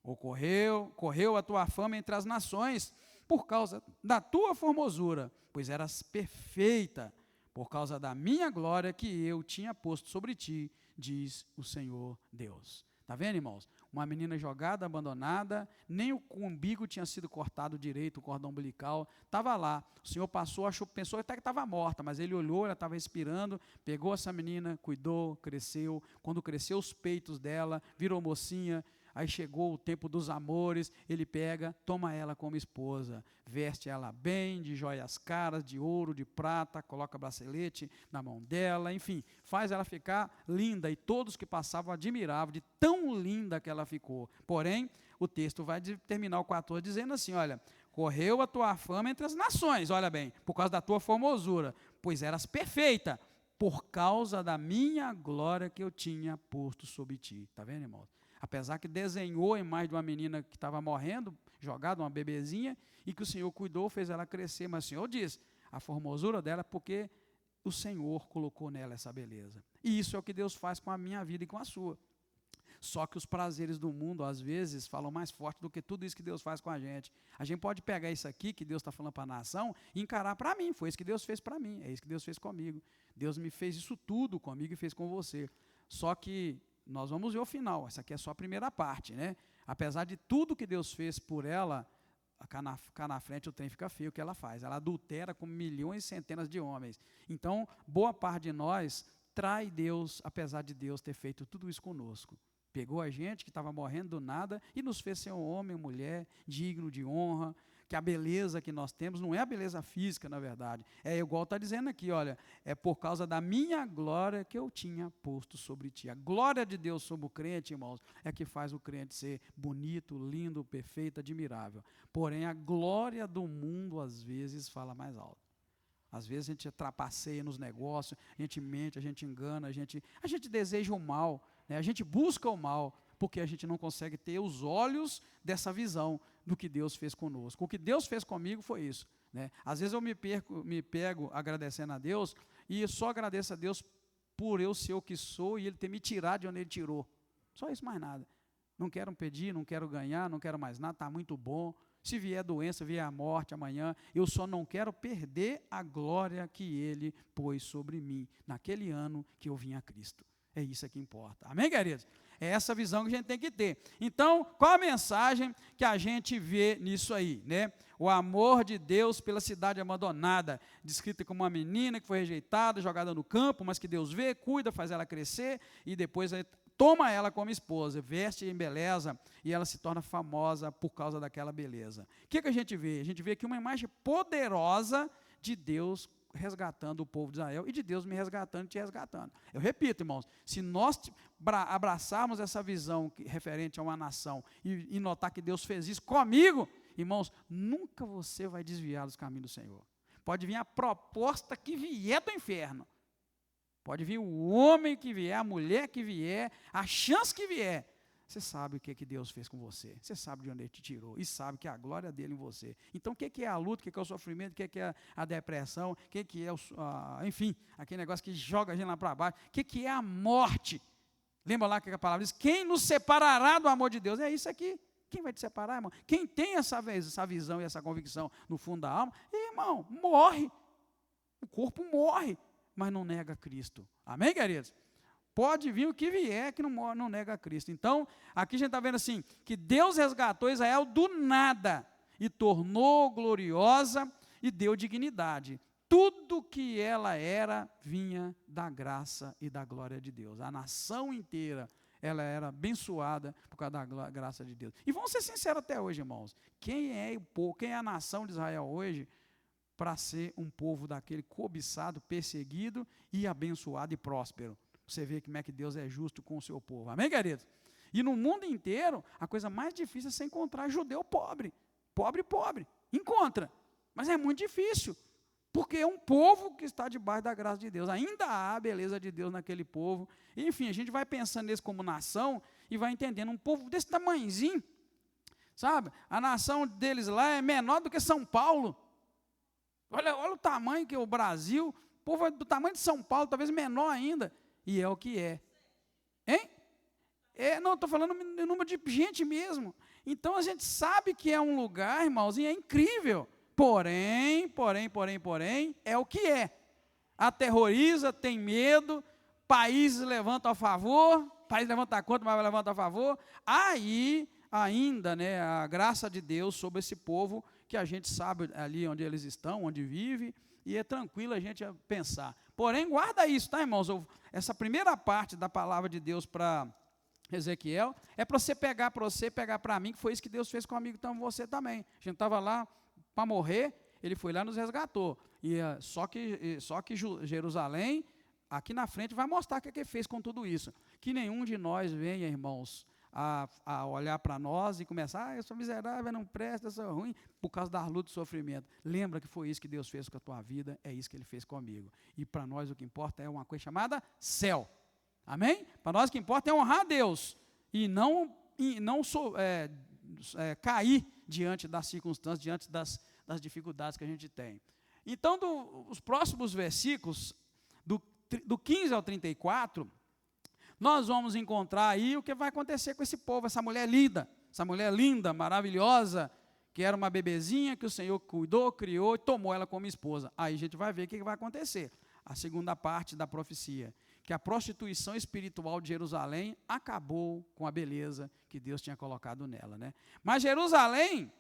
Correu a tua fama entre as nações, por causa da tua formosura, pois eras perfeita, por causa da minha glória que eu tinha posto sobre ti, diz o Senhor Deus. Está vendo, irmãos? Uma menina jogada, abandonada, nem o umbigo tinha sido cortado direito, o cordão umbilical, estava lá. O Senhor passou, pensou até que estava morta, mas ele olhou, ela estava respirando, pegou essa menina, cuidou, cresceu. Quando cresceu os peitos dela, virou mocinha, aí chegou o tempo dos amores, ele pega, toma ela como esposa, veste ela bem, de joias caras, de ouro, de prata, coloca bracelete na mão dela, enfim, faz ela ficar linda, e todos que passavam admiravam de tão linda que ela ficou. Porém, o texto vai terminar o 14 dizendo assim, olha, correu a tua fama entre as nações, olha bem, por causa da tua formosura, pois eras perfeita, por causa da minha glória que eu tinha posto sobre ti. Está vendo, irmão? Apesar que desenhou a imagem de uma menina que estava morrendo, jogada, uma bebezinha, e que o Senhor cuidou, fez ela crescer, mas o Senhor diz, a formosura dela é porque o Senhor colocou nela essa beleza. E isso é o que Deus faz com a minha vida e com a sua. Só que os prazeres do mundo, às vezes, falam mais forte do que tudo isso que Deus faz com a gente. A gente pode pegar isso aqui, que Deus está falando para a nação, e encarar para mim, foi isso que Deus fez para mim, é isso que Deus fez comigo. Deus me fez isso tudo comigo e fez com você. Só que nós vamos ver o final, essa aqui é só a primeira parte, né? Apesar de tudo que Deus fez por ela, cá na frente o trem fica feio o que ela faz. Ela adultera com milhões e centenas de homens. Então, boa parte de nós trai Deus, apesar de Deus ter feito tudo isso conosco. Pegou a gente que estava morrendo do nada e nos fez ser um homem, uma mulher digno de honra, que a beleza que nós temos não é a beleza física, na verdade. É igual está dizendo aqui, olha, é por causa da minha glória que eu tinha posto sobre ti. A glória de Deus sobre o crente, irmãos, é que faz o crente ser bonito, lindo, perfeito, admirável. Porém, a glória do mundo, às vezes, fala mais alto. Às vezes a gente trapaceia nos negócios, a gente mente, a gente engana, a gente deseja o mal, né? A gente busca o mal, porque a gente não consegue ter os olhos dessa visão do que Deus fez conosco. O que Deus fez comigo foi isso, né? Às vezes eu me pego agradecendo a Deus, e só agradeço a Deus por eu ser o que sou e Ele ter me tirado de onde Ele tirou. Só isso, mais nada. Não quero pedir, não quero ganhar, não quero mais nada, está muito bom. Se vier doença, vier a morte amanhã, eu só não quero perder a glória que Ele pôs sobre mim, naquele ano que eu vim a Cristo. É isso que importa. Amém, queridos? É essa visão que a gente tem que ter. Então, qual a mensagem que a gente vê nisso aí, né? O amor de Deus pela cidade abandonada, descrita como uma menina que foi rejeitada, jogada no campo, mas que Deus vê, cuida, faz ela crescer, e depois toma ela como esposa, veste em beleza, e ela se torna famosa por causa daquela beleza. O que a gente vê? A gente vê aqui uma imagem poderosa de Deus resgatando o povo de Israel, e de Deus me resgatando e te resgatando. Eu repito, irmãos, se nós abraçarmos essa visão referente a uma nação, e notar que Deus fez isso comigo, irmãos, nunca você vai desviar dos caminhos do Senhor. Pode vir a proposta que vier do inferno, pode vir o homem que vier, a mulher que vier, a chance que vier, você sabe o que Deus fez com você, você sabe de onde Ele te tirou, e sabe que é a glória dele em você. Então, o que é a luta, o que é o sofrimento, o que é a depressão, o que é enfim, aquele negócio que joga a gente lá para baixo, o que é a morte? Lembra lá que a palavra diz, quem nos separará do amor de Deus? É isso aqui. Quem vai te separar, irmão? Quem tem essa visão e essa convicção no fundo da alma, irmão, morre. O corpo morre, mas não nega Cristo. Amém, queridos? Pode vir o que vier que não nega Cristo. Então, aqui a gente está vendo assim, que Deus resgatou Israel do nada e tornou gloriosa e deu dignidade. Tudo que ela era vinha da graça e da glória de Deus. A nação inteira, ela era abençoada por causa da graça de Deus. E vamos ser sinceros até hoje, irmãos. Quem é o povo, quem é a nação de Israel hoje para ser um povo daquele cobiçado, perseguido e abençoado e próspero? Você vê como é que Deus é justo com o seu povo. Amém, queridos? E no mundo inteiro, a coisa mais difícil é você encontrar judeu pobre. Pobre. Encontra. Mas é muito difícil. Porque é um povo que está debaixo da graça de Deus. Ainda há a beleza de Deus naquele povo. Enfim, a gente vai pensando nisso como nação e vai entendendo. Um povo desse tamanhozinho, sabe? A nação deles lá é menor do que São Paulo. Olha o tamanho que é o Brasil. O povo é do tamanho de São Paulo, talvez menor ainda. E é o que é. Hein? Não, estou falando em número de gente mesmo. Então, a gente sabe que é um lugar, irmãozinho, é incrível. Porém, é o que é. Aterroriza, tem medo, países levantam a favor, país levanta contra, mas levanta a favor. Aí, ainda, né, a graça de Deus sobre esse povo, que a gente sabe ali onde eles estão, onde vive, e é tranquilo a gente pensar. Porém, guarda isso, tá, irmãos? Essa primeira parte da palavra de Deus para Ezequiel, é para você pegar para mim, que foi isso que Deus fez comigo, então você também. A gente estava lá para morrer, ele foi lá e nos resgatou. Só que Jerusalém, aqui na frente, vai mostrar o que ele fez com tudo isso. Que nenhum de nós venha, irmãos, a olhar para nós e começar, eu sou miserável, eu não presto, eu sou ruim, por causa da luta e sofrimento. Lembra que foi isso que Deus fez com a tua vida, é isso que ele fez comigo. E para nós o que importa é uma coisa chamada céu. Amém? Para nós o que importa é honrar a Deus e não cair diante das circunstâncias, diante das dificuldades que a gente tem. Então, os próximos versículos, do 15 ao 34, nós vamos encontrar aí o que vai acontecer com esse povo, essa mulher linda, maravilhosa, que era uma bebezinha que o Senhor cuidou, criou e tomou ela como esposa. Aí a gente vai ver o que vai acontecer. A segunda parte da profecia, que a prostituição espiritual de Jerusalém acabou com a beleza que Deus tinha colocado nela, né? Mas Jerusalém,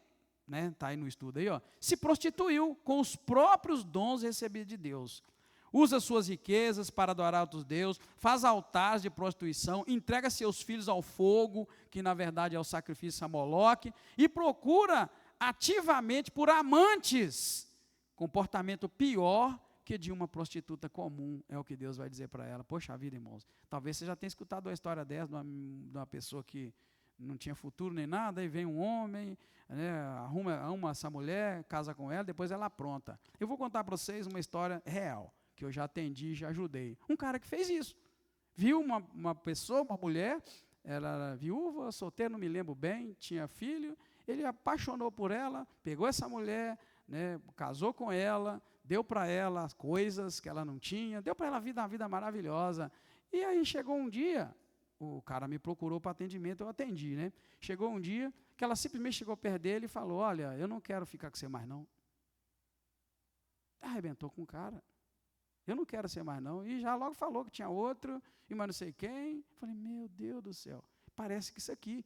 né, tá aí no estudo aí, ó, se prostituiu com os próprios dons recebidos de Deus. Usa suas riquezas para adorar outros deuses, faz altares de prostituição, entrega seus filhos ao fogo, que na verdade é o sacrifício a Moloque, e procura ativamente por amantes, comportamento pior que de uma prostituta comum, é o que Deus vai dizer para ela. Poxa vida, irmãos, talvez você já tenha escutado uma história dessa, de uma pessoa que não tinha futuro nem nada, aí vem um homem, né, arruma essa mulher, casa com ela, depois ela apronta. Eu vou contar para vocês uma história real, que eu já atendi, já ajudei. Um cara que fez isso, viu uma pessoa, uma mulher, ela era viúva, solteira, não me lembro bem, tinha filho, ele apaixonou por ela, pegou essa mulher, né, casou com ela, deu para ela as coisas que ela não tinha, deu para ela uma vida maravilhosa. E aí chegou um dia, o cara me procurou para atendimento, eu atendi, né? Chegou um dia que ela simplesmente chegou perto dele e falou, olha, eu não quero ficar com você mais não. Arrebentou com o cara. Eu não quero ser mais não. E já logo falou que tinha outro, e mais não sei quem. Falei, meu Deus do céu, parece que isso aqui,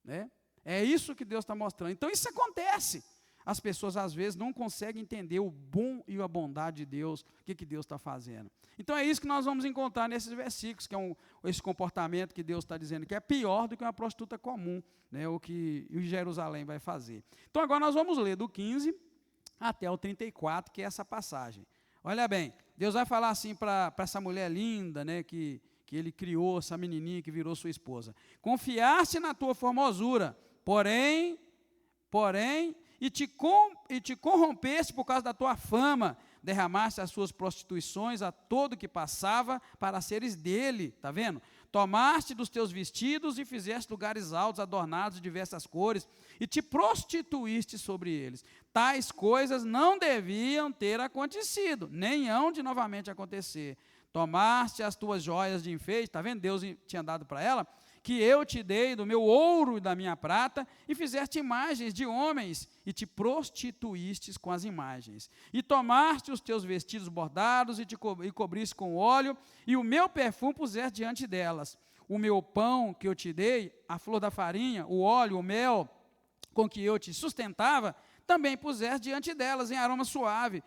né? É isso que Deus está mostrando. Então isso acontece. As pessoas, às vezes, não conseguem entender o bom e a bondade de Deus, o que Deus está fazendo. Então, é isso que nós vamos encontrar nesses versículos, que é esse comportamento que Deus está dizendo, que é pior do que uma prostituta comum, né, o que Jerusalém vai fazer. Então, agora nós vamos ler do 15 até o 34, que é essa passagem. Olha bem, Deus vai falar assim para essa mulher linda, né, que ele criou, essa menininha que virou sua esposa. Confiaste na tua formosura, porém, e te corrompeste por causa da tua fama, derramaste as suas prostituições a todo que passava para seres dele, está vendo? Tomaste dos teus vestidos e fizeste lugares altos, adornados de diversas cores, e te prostituíste sobre eles. Tais coisas não deviam ter acontecido, nem hão de novamente acontecer. tomaste as tuas joias de enfeite, está vendo? Deus tinha dado para ela, que eu te dei do meu ouro e da minha prata, e fizeste imagens de homens, e te prostituístes com as imagens. E tomaste os teus vestidos bordados, e cobriste com óleo, e o meu perfume puseste diante delas. O meu pão que eu te dei, a flor da farinha, o óleo, o mel, com que eu te sustentava, também puseste diante delas em aroma suave.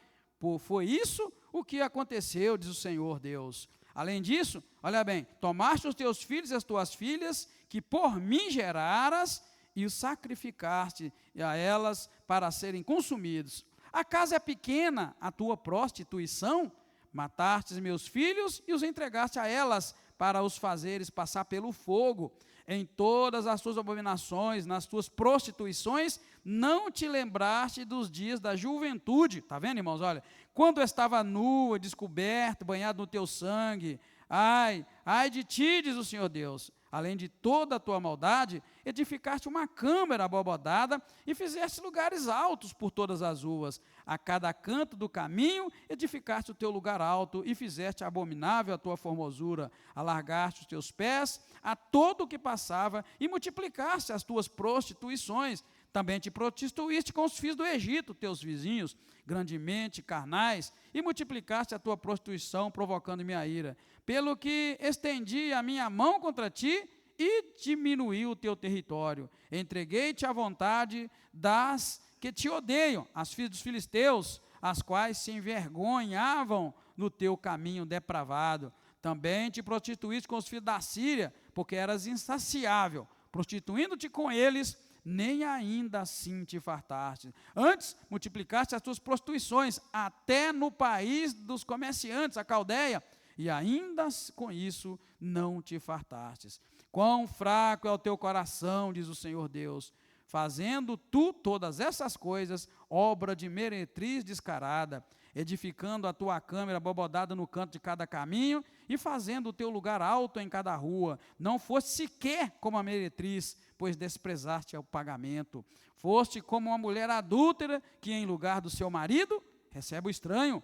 Foi isso o que aconteceu, diz o Senhor Deus. Além disso, olha bem, tomaste os teus filhos e as tuas filhas, que por mim geraras, e os sacrificaste a elas para serem consumidos. Acaso é pequena a tua prostituição? Mataste meus filhos e os entregaste a elas, para os fazeres passar pelo fogo. Em todas as tuas abominações, nas tuas prostituições, não te lembraste dos dias da juventude. Está vendo, irmãos? Olha, quando eu estava nua, descoberto, banhado no teu sangue, ai de ti, diz o Senhor Deus, além de toda a tua maldade, edificaste uma câmara abobodada e fizeste lugares altos por todas as ruas. A cada canto do caminho edificaste o teu lugar alto e fizeste abominável a tua formosura. Alargaste os teus pés a todo o que passava e multiplicaste as tuas prostituições. Também te prostituíste com os filhos do Egito, teus vizinhos, grandemente carnais, e multiplicaste a tua prostituição, provocando minha ira. Pelo que estendi a minha mão contra ti e diminuí o teu território. Entreguei-te à vontade das que te odeiam, as filhas dos filisteus, as quais se envergonhavam no teu caminho depravado. Também te prostituíste com os filhos da Síria, porque eras insaciável, prostituindo-te com eles, nem ainda assim te fartaste. Antes, multiplicaste as tuas prostituições, até no país dos comerciantes, a Caldeia, e ainda com isso não te fartastes. Quão fraco é o teu coração, diz o Senhor Deus, fazendo tu todas essas coisas, obra de meretriz descarada, edificando a tua câmara abobodada no canto de cada caminho, e fazendo o teu lugar alto em cada rua. Não foste sequer como a meretriz, pois desprezaste o pagamento. Foste como uma mulher adúltera, que em lugar do seu marido, recebe o estranho.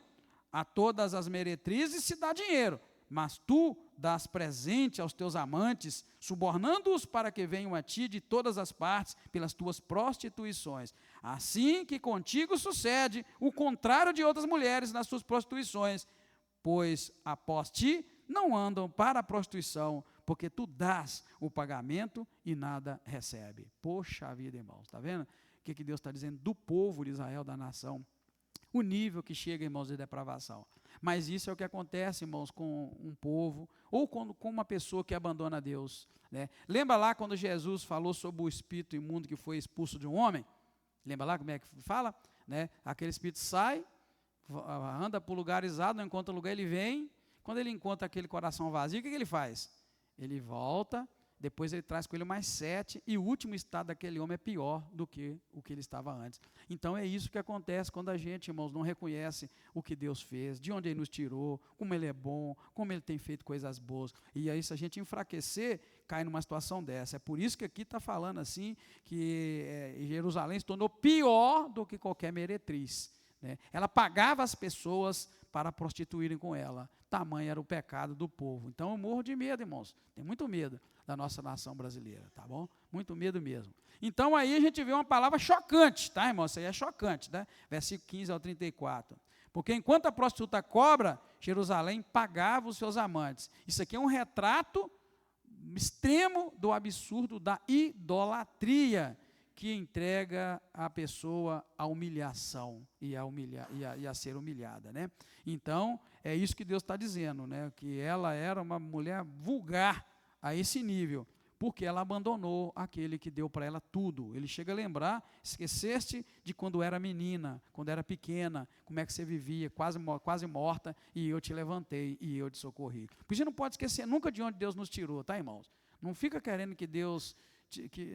A todas as meretrizes se dá dinheiro, mas tu dás presente aos teus amantes, subornando-os para que venham a ti de todas as partes, pelas tuas prostituições. Assim que contigo sucede o contrário de outras mulheres nas suas prostituições, pois após ti não andam para a prostituição, porque tu dás o pagamento e nada recebe. Poxa vida, irmãos, está vendo o que Deus está dizendo do povo de Israel, da nação? O nível que chega, irmãos, de depravação. Mas isso é o que acontece, irmãos, com um povo, ou com uma pessoa que abandona Deus, né? Lembra lá quando Jesus falou sobre o espírito imundo que foi expulso de um homem? Lembra lá como é que fala? Né? Aquele espírito sai, anda por lugares exatos, não encontra lugar, ele vem. Quando ele encontra aquele coração vazio, o que ele faz? Ele volta, depois ele traz com ele mais 7, e o último estado daquele homem é pior do que o que ele estava antes. Então é isso que acontece quando a gente, irmãos, não reconhece o que Deus fez, de onde Ele nos tirou, como Ele é bom, como Ele tem feito coisas boas. E aí, se a gente enfraquecer, cai numa situação dessa. É por isso que aqui está falando assim, que Jerusalém se tornou pior do que qualquer meretriz, né? Ela pagava as pessoas para prostituírem com ela. Tamanho era o pecado do povo. Então eu morro de medo, irmãos. Tenho muito medo da nossa nação brasileira, tá bom? Muito medo mesmo. Então aí a gente vê uma palavra chocante, tá, irmão? Isso aí é chocante, né? Versículo 15 ao 34. Porque enquanto a prostituta cobra, Jerusalém pagava os seus amantes. Isso aqui é um retrato extremo do absurdo da idolatria, que entrega a pessoa à humilhação e a ser humilhada, né? Então, é isso que Deus está dizendo, né? Que ela era uma mulher vulgar a esse nível, porque ela abandonou aquele que deu para ela tudo. Ele chega a lembrar: esqueceste de quando era menina, quando era pequena, como é que você vivia, quase morta, e eu te levantei e eu te socorri. Porque a gente não pode esquecer nunca de onde Deus nos tirou, tá, irmãos? Não fica querendo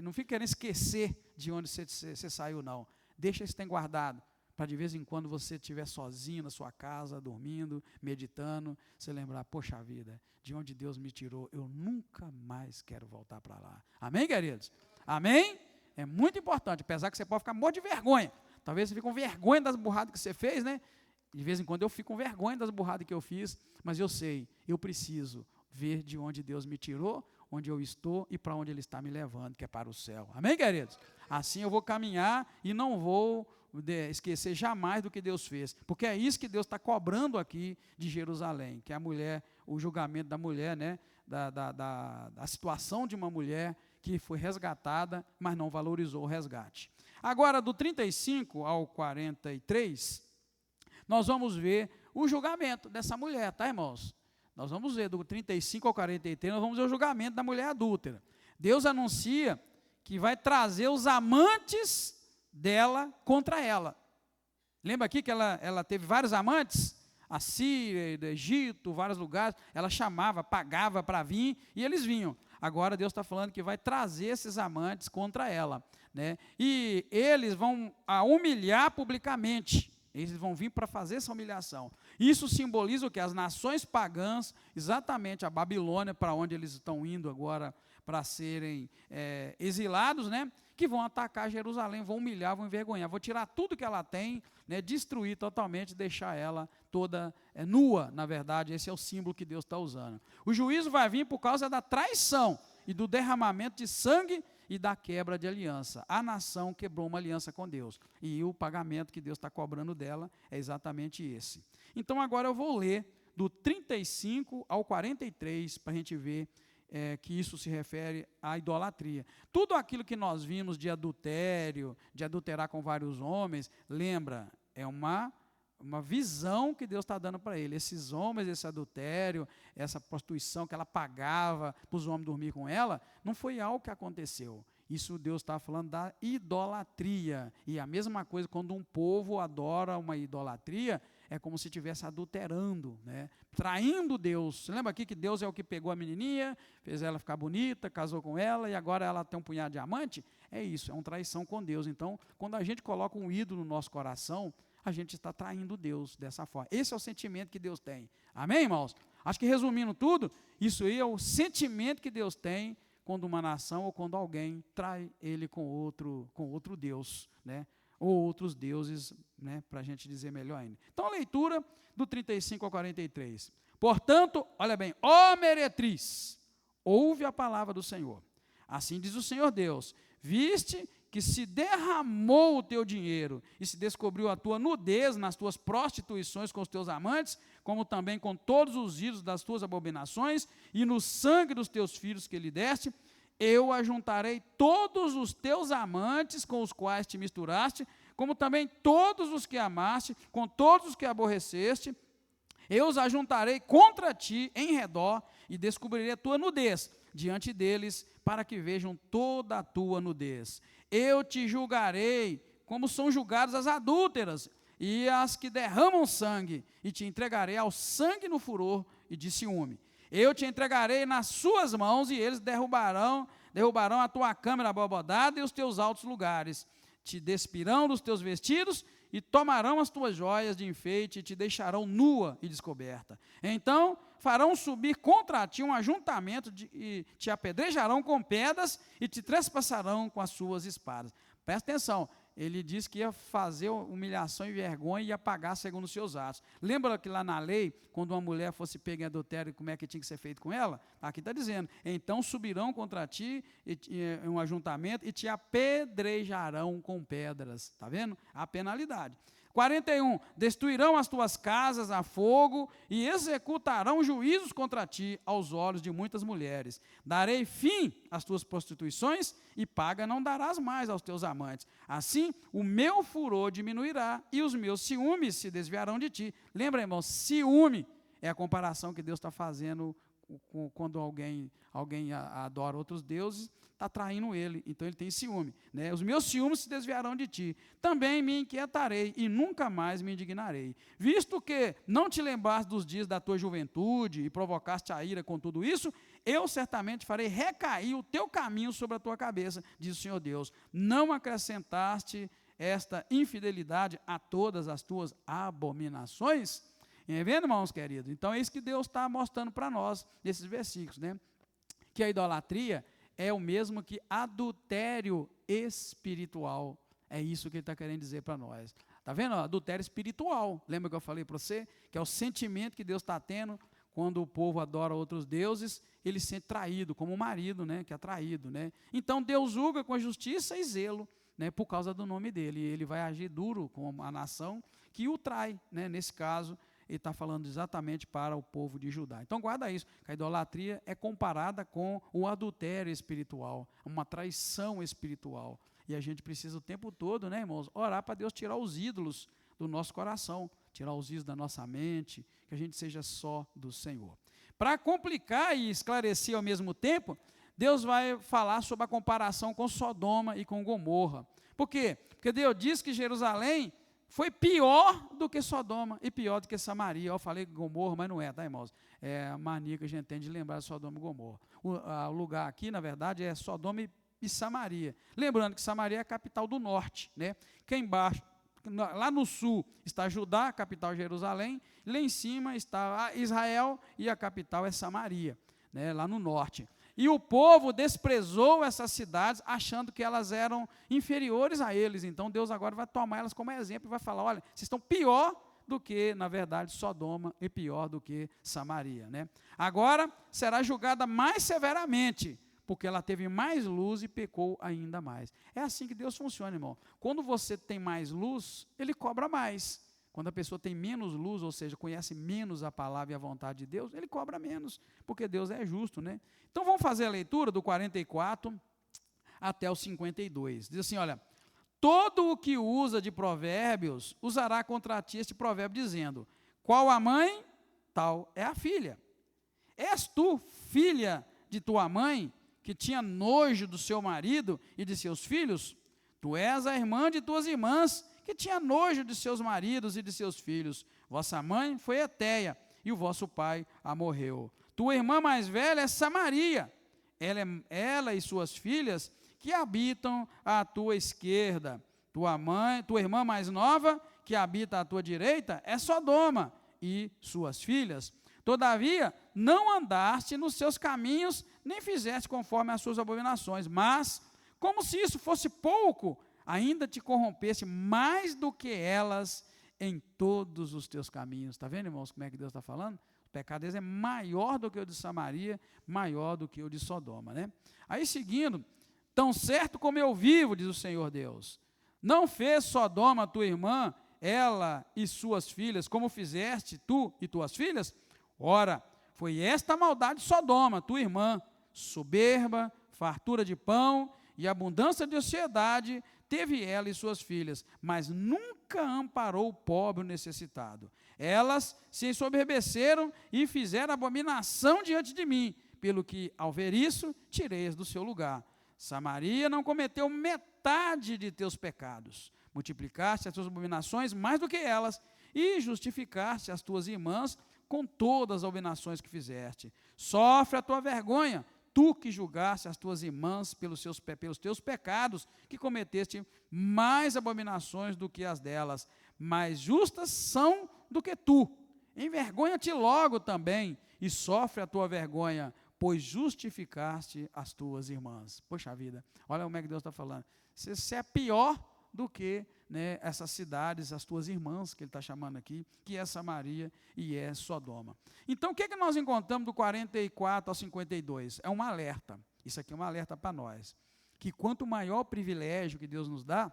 não fique querendo esquecer de onde você saiu, não. Deixa isso tem guardado, para de vez em quando você estiver sozinho na sua casa, dormindo, meditando, você lembrar: poxa vida, de onde Deus me tirou, eu nunca mais quero voltar para lá. Amém, queridos? Amém? É muito importante, apesar que você pode ficar morto de vergonha. Talvez você fique com vergonha das burradas que você fez, né? De vez em quando eu fico com vergonha das burradas que eu fiz, mas eu sei, eu preciso ver de onde Deus me tirou, onde eu estou e para onde Ele está me levando, que é para o céu. Amém, queridos? Assim eu vou caminhar e não vou esquecer jamais do que Deus fez, porque é isso que Deus está cobrando aqui de Jerusalém, que é a mulher, o julgamento da mulher, né? Da situação de uma mulher que foi resgatada, mas não valorizou o resgate. Agora, do 35 ao 43, nós vamos ver o julgamento dessa mulher, tá, irmãos? Nós vamos ver do 35 ao 43, nós vamos ver o julgamento da mulher adúltera. Deus anuncia que vai trazer os amantes dela contra ela. Lembra aqui que ela teve vários amantes? A Síria, do Egito, vários lugares, ela chamava, pagava para vir, e eles vinham. Agora Deus está falando que vai trazer esses amantes contra ela, né? E eles vão a humilhar publicamente, eles vão vir para fazer essa humilhação. Isso simboliza o que? As nações pagãs, exatamente a Babilônia, para onde eles estão indo agora para serem exilados, né? Que vão atacar Jerusalém, vão humilhar, vão envergonhar, vão tirar tudo que ela tem, né, destruir totalmente, deixar ela toda nua, na verdade, esse é o símbolo que Deus está usando. O juízo vai vir por causa da traição e do derramamento de sangue e da quebra de aliança. A nação quebrou uma aliança com Deus, e o pagamento que Deus está cobrando dela é exatamente esse. Então agora eu vou ler do 35 ao 43, para a gente ver que isso se refere à idolatria. Tudo aquilo que nós vimos de adultério, de adulterar com vários homens, lembra, é uma visão que Deus está dando para ele. Esses homens, esse adultério, essa prostituição que ela pagava para os homens dormir com ela, não foi algo que aconteceu. Isso Deus está falando da idolatria. E a mesma coisa, quando um povo adora uma idolatria, é como se estivesse adulterando, né? Traindo Deus. Você lembra aqui que Deus é o que pegou a menininha, fez ela ficar bonita, casou com ela, e agora ela tem um punhado de amante? É isso, é uma traição com Deus. Então, quando a gente coloca um ídolo no nosso coração, a gente está traindo Deus dessa forma. Esse é o sentimento que Deus tem. Amém, irmãos? Acho que resumindo tudo, isso aí é o sentimento que Deus tem quando uma nação ou quando alguém trai ele com outro Deus, né? Ou outros deuses, né? Para a gente dizer melhor ainda. Então, a leitura do 35 ao 43. Portanto, olha bem, ó meretriz, ouve a palavra do Senhor. Assim diz o Senhor Deus, viste que se derramou o teu dinheiro e se descobriu a tua nudez nas tuas prostituições com os teus amantes, como também com todos os ídolos das tuas abominações, e no sangue dos teus filhos que lhe deste, eu ajuntarei todos os teus amantes com os quais te misturaste, como também todos os que amaste, com todos os que aborreceste, eu os ajuntarei contra ti em redor, e descobrirei a tua nudez diante deles, para que vejam toda a tua nudez. Eu te julgarei, como são julgadas as adúlteras, e as que derramam sangue, e te entregarei ao sangue no furor e de ciúme. Eu te entregarei nas suas mãos, e eles derrubarão a tua câmara abobodada e os teus altos lugares. Te despirão dos teus vestidos, e tomarão as tuas joias de enfeite, e te deixarão nua e descoberta. Então farão subir contra ti um ajuntamento, e te apedrejarão com pedras, e te trespassarão com as suas espadas. Presta atenção, ele disse que ia fazer humilhação e vergonha e ia pagar segundo os seus atos. Lembra que lá na lei, quando uma mulher fosse pega em adultério, como é que tinha que ser feito com ela? Aqui está dizendo, então subirão contra ti um ajuntamento e te apedrejarão com pedras. Está vendo? A penalidade. 41, destruirão as tuas casas a fogo e executarão juízos contra ti aos olhos de muitas mulheres. Darei fim às tuas prostituições e paga não darás mais aos teus amantes. Assim, o meu furor diminuirá e os meus ciúmes se desviarão de ti. Lembra, irmão, ciúme é a comparação que Deus está fazendo quando alguém adora outros deuses, está traindo ele, então ele tem ciúme, né? Os meus ciúmes se desviarão de ti, também me inquietarei e nunca mais me indignarei, visto que não te lembraste dos dias da tua juventude e provocaste a ira com tudo isso, eu certamente farei recair o teu caminho sobre a tua cabeça, diz o Senhor Deus, não acrescentaste esta infidelidade a todas as tuas abominações? Vendo, irmãos queridos? Então é isso que Deus está mostrando para nós, nesses versículos, né? Que a idolatria é o mesmo que adultério espiritual. É isso que ele está querendo dizer para nós. Está vendo? Adultério espiritual. Lembra que eu falei para você? Que é o sentimento que Deus está tendo quando o povo adora outros deuses, ele se sente traído, como o marido, né, que é traído. Né? Então Deus julga com justiça e zelo, né, por causa do nome dele. E ele vai agir duro com a nação que o trai. Né? Nesse caso, ele está falando exatamente para o povo de Judá. Então guarda isso, que a idolatria é comparada com o adultério espiritual, uma traição espiritual. E a gente precisa o tempo todo, né, irmãos, orar para Deus tirar os ídolos do nosso coração, tirar os ídolos da nossa mente, que a gente seja só do Senhor. Para complicar e esclarecer ao mesmo tempo, Deus vai falar sobre a comparação com Sodoma e com Gomorra. Por quê? Porque Deus diz que Jerusalém foi pior do que Sodoma e pior do que Samaria. Eu falei Gomorra, mas não é, tá, irmãos? É a mania que a gente tem de lembrar de Sodoma e Gomorra. O lugar aqui, na verdade, é Sodoma e Samaria. Lembrando que Samaria é a capital do norte, né? Que embaixo, lá no sul, está Judá, a capital Jerusalém, lá em cima está Israel e a capital é Samaria, né? Lá no norte. E o povo desprezou essas cidades, achando que elas eram inferiores a eles. Então Deus agora vai tomar elas como exemplo e vai falar: olha, vocês estão pior do que, na verdade, Sodoma e pior do que Samaria, né? Agora será julgada mais severamente, porque ela teve mais luz e pecou ainda mais. É assim que Deus funciona, irmão. Quando você tem mais luz, ele cobra mais. Quando a pessoa tem menos luz, ou seja, conhece menos a palavra e a vontade de Deus, ele cobra menos, porque Deus é justo, né? Então vamos fazer a leitura do 44 até o 52. Diz assim, olha: todo o que usa de provérbios usará contra ti este provérbio, dizendo: qual a mãe, tal é a filha. És tu, filha de tua mãe, que tinha nojo do seu marido e de seus filhos? Tu és a irmã de tuas irmãs, que tinha nojo de seus maridos e de seus filhos. Vossa mãe foi Eteia, e o vosso pai a morreu. Tua irmã mais velha é Samaria, ela e suas filhas, que habitam à tua esquerda. Tua irmã mais nova, que habita à tua direita, é Sodoma, e suas filhas. Todavia, não andaste nos seus caminhos, nem fizeste conforme as suas abominações, mas, como se isso fosse pouco, ainda te corrompeste mais do que elas em todos os teus caminhos. Está vendo, irmãos, como é que Deus está falando? O pecado deles é maior do que o de Samaria, maior do que o de Sodoma, né? Aí, seguindo: tão certo como eu vivo, diz o Senhor Deus, não fez Sodoma tua irmã, ela e suas filhas, como fizeste tu e tuas filhas? Ora, foi esta a maldade de Sodoma, tua irmã, soberba, fartura de pão e abundância de ansiedade, teve ela e suas filhas, mas nunca amparou o pobre e o necessitado. Elas se ensoberbeceram e fizeram abominação diante de mim, pelo que, ao ver isso, tirei-as do seu lugar. Samaria não cometeu metade de teus pecados. Multiplicaste as tuas abominações mais do que elas, e justificaste as tuas irmãs com todas as abominações que fizeste. Sofre a tua vergonha, tu que julgaste as tuas irmãs pelos teus pecados, que cometeste mais abominações do que as delas, mais justas são do que tu. Envergonha-te logo também, e sofre a tua vergonha, pois justificaste as tuas irmãs. Poxa vida, olha como é que Deus está falando. Você é pior do que, né, essas cidades, as tuas irmãs, que ele está chamando aqui, que é Samaria e é Sodoma. Então, o que nós encontramos do 44 ao 52? É um alerta. Isso aqui é um alerta para nós. Que quanto maior o privilégio que Deus nos dá,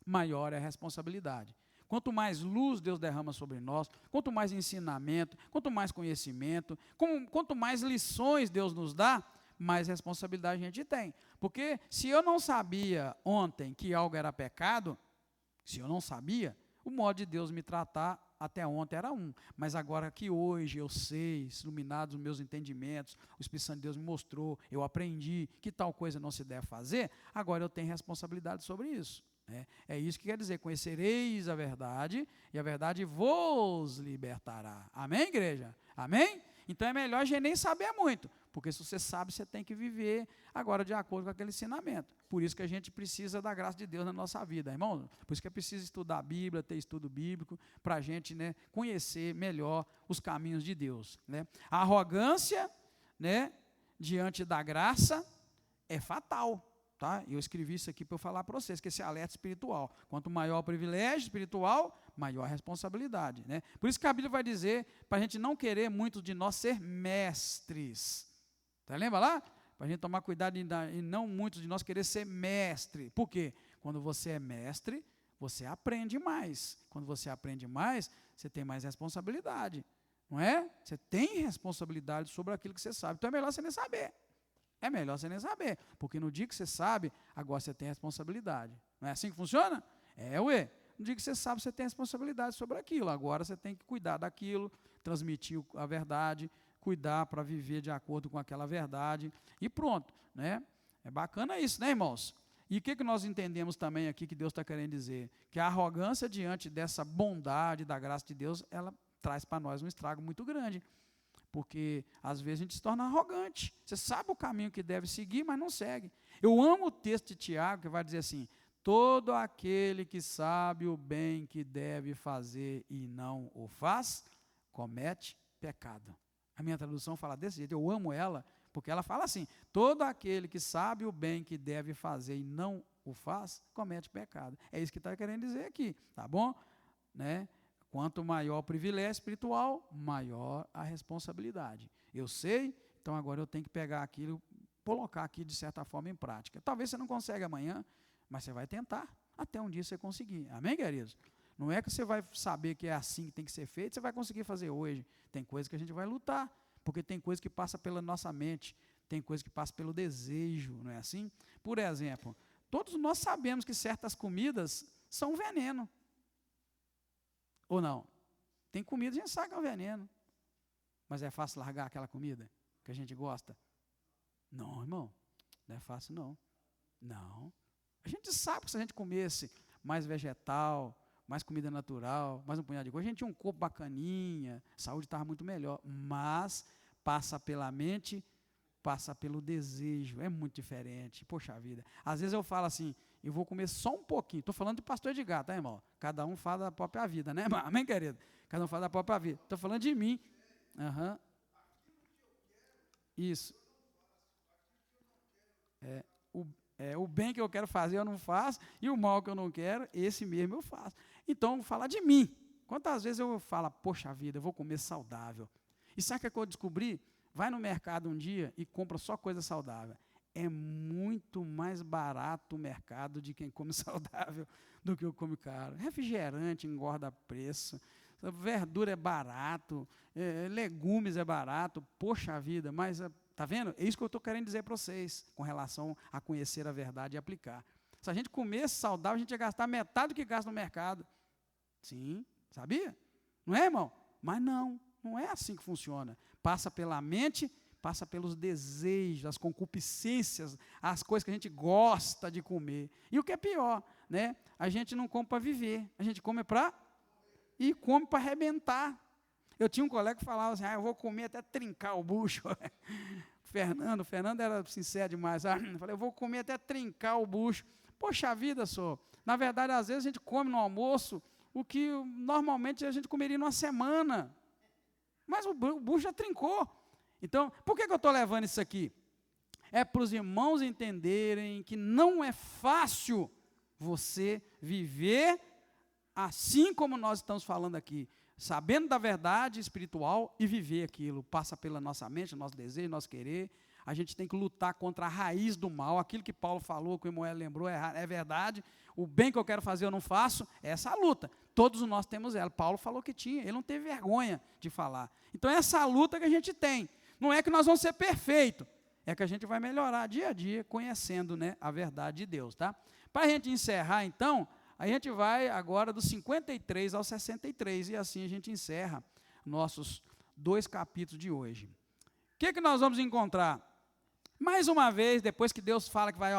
maior é a responsabilidade. Quanto mais luz Deus derrama sobre nós, quanto mais ensinamento, quanto mais conhecimento, quanto mais lições Deus nos dá, mais responsabilidade a gente tem. Porque se eu não sabia ontem que algo era pecado, se eu não sabia, o modo de Deus me tratar até ontem era um. Mas agora que hoje eu sei, iluminados os meus entendimentos, o Espírito Santo de Deus me mostrou, eu aprendi que tal coisa não se deve fazer, agora eu tenho responsabilidade sobre isso. É isso que quer dizer: conhecereis a verdade, e a verdade vos libertará. Amém, igreja? Amém? Então é melhor a gente nem saber muito, porque se você sabe, você tem que viver agora de acordo com aquele ensinamento. Por isso que a gente precisa da graça de Deus na nossa vida, irmão. Por isso que é preciso estudar a Bíblia, ter estudo bíblico, para a gente, né, conhecer melhor os caminhos de Deus, né? A arrogância, né, diante da graça é fatal. tá? Eu escrevi isso aqui para eu falar para vocês, que esse alerta espiritual. Quanto maior o privilégio espiritual, maior a responsabilidade, né? Por isso que a Bíblia vai dizer, para a gente não querer muitos de nós ser mestres. Tá, lembra lá? Para a gente tomar cuidado e não muitos de nós querer ser mestre. Por quê? Quando você é mestre, você aprende mais. Quando você aprende mais, você tem mais responsabilidade. Não é? Você tem responsabilidade sobre aquilo que você sabe. Então é melhor você nem saber. É melhor você nem saber. Porque no dia que você sabe, agora você tem responsabilidade. Não é assim que funciona? Ué. No dia que você sabe, você tem responsabilidade sobre aquilo. Agora você tem que cuidar daquilo, transmitir a verdade, cuidar para viver de acordo com aquela verdade. E pronto, né? É bacana isso, né, irmãos? E o que nós entendemos também aqui que Deus está querendo dizer? Que a arrogância diante dessa bondade da graça de Deus, ela traz para nós um estrago muito grande. Porque, às vezes, a gente se torna arrogante. Você sabe o caminho que deve seguir, mas não segue. Eu amo o texto de Tiago, que vai dizer assim, todo aquele que sabe o bem que deve fazer e não o faz, comete pecado. A minha tradução fala desse jeito, eu amo ela, porque ela fala assim, todo aquele que sabe o bem que deve fazer e não o faz, comete pecado. É isso que está querendo dizer aqui, tá bom? Né? Quanto maior o privilégio espiritual, maior a responsabilidade. Eu sei, então agora eu tenho que pegar aquilo, colocar aqui de certa forma em prática. Talvez você não consiga amanhã, mas você vai tentar, até um dia você conseguir. Amém, queridos? Não é que você vai saber que é assim que tem que ser feito, você vai conseguir fazer hoje. Tem coisa que a gente vai lutar, porque tem coisa que passa pela nossa mente, tem coisa que passa pelo desejo, não é assim? Por exemplo, todos nós sabemos que certas comidas são veneno. Ou não? Tem comida que a gente sabe que é um veneno. Mas é fácil largar aquela comida que a gente gosta? Não, irmão. Não é fácil, não. Não. A gente sabe que se a gente comesse mais vegetal, mais comida natural, mais um punhado de coisa, a gente tinha um corpo bacaninha, a saúde estava muito melhor. Mas passa pela mente, passa pelo desejo. É muito diferente. Poxa vida. Às vezes eu falo assim, eu vou comer só um pouquinho. Estou falando de pastor Edgar, tá, irmão? Cada um fala da própria vida, né, irmão? Amém, querido? Cada um fala da própria vida. Estou falando de mim. Uhum. Isso. O bem que eu quero fazer eu não faço, e o mal que eu não quero, esse mesmo eu faço. Então, fala de mim. Quantas vezes eu falo, poxa vida, eu vou comer saudável. E sabe o que eu descobri? Vai no mercado um dia e compra só coisa saudável. É muito mais barato o mercado de quem come saudável do que eu come caro. Refrigerante engorda preço, verdura é barato, legumes é barato, poxa vida, mas está vendo? É isso que eu estou querendo dizer para vocês, com relação a conhecer a verdade e aplicar. Se a gente comesse saudável, a gente ia gastar metade do que gasta no mercado. Sim, sabia? Não é, irmão? Mas não é assim que funciona. Passa pela mente, passa pelos desejos, as concupiscências, as coisas que a gente gosta de comer. E o que é pior, né? A gente não come para viver, a gente come para e come para arrebentar. Eu tinha um colega que falava assim, eu vou comer até trincar o bucho. Fernando era sincero demais. Eu falei, eu vou comer até trincar o bucho. Poxa vida, senhor. Na verdade, às vezes a gente come no almoço o que normalmente a gente comeria numa semana. Mas o bucho já trincou. Então, por que eu estou levando isso aqui? É para os irmãos entenderem que não é fácil você viver assim como nós estamos falando aqui, sabendo da verdade espiritual e viver aquilo. Passa pela nossa mente, nosso desejo, nosso querer. A gente tem que lutar contra a raiz do mal. Aquilo que Paulo falou, que o Moé lembrou, é verdade. O bem que eu quero fazer eu não faço, é essa a luta. Todos nós temos ela. Paulo falou que tinha, ele não teve vergonha de falar. Então, essa luta que a gente tem. Não é que nós vamos ser perfeitos, é que a gente vai melhorar dia a dia, conhecendo, né, a verdade de Deus, tá? Para a gente encerrar, então, a gente vai agora do 53 ao 63, e assim a gente encerra nossos 2 capítulos de hoje. O que nós vamos encontrar? Mais uma vez, depois que Deus fala que vai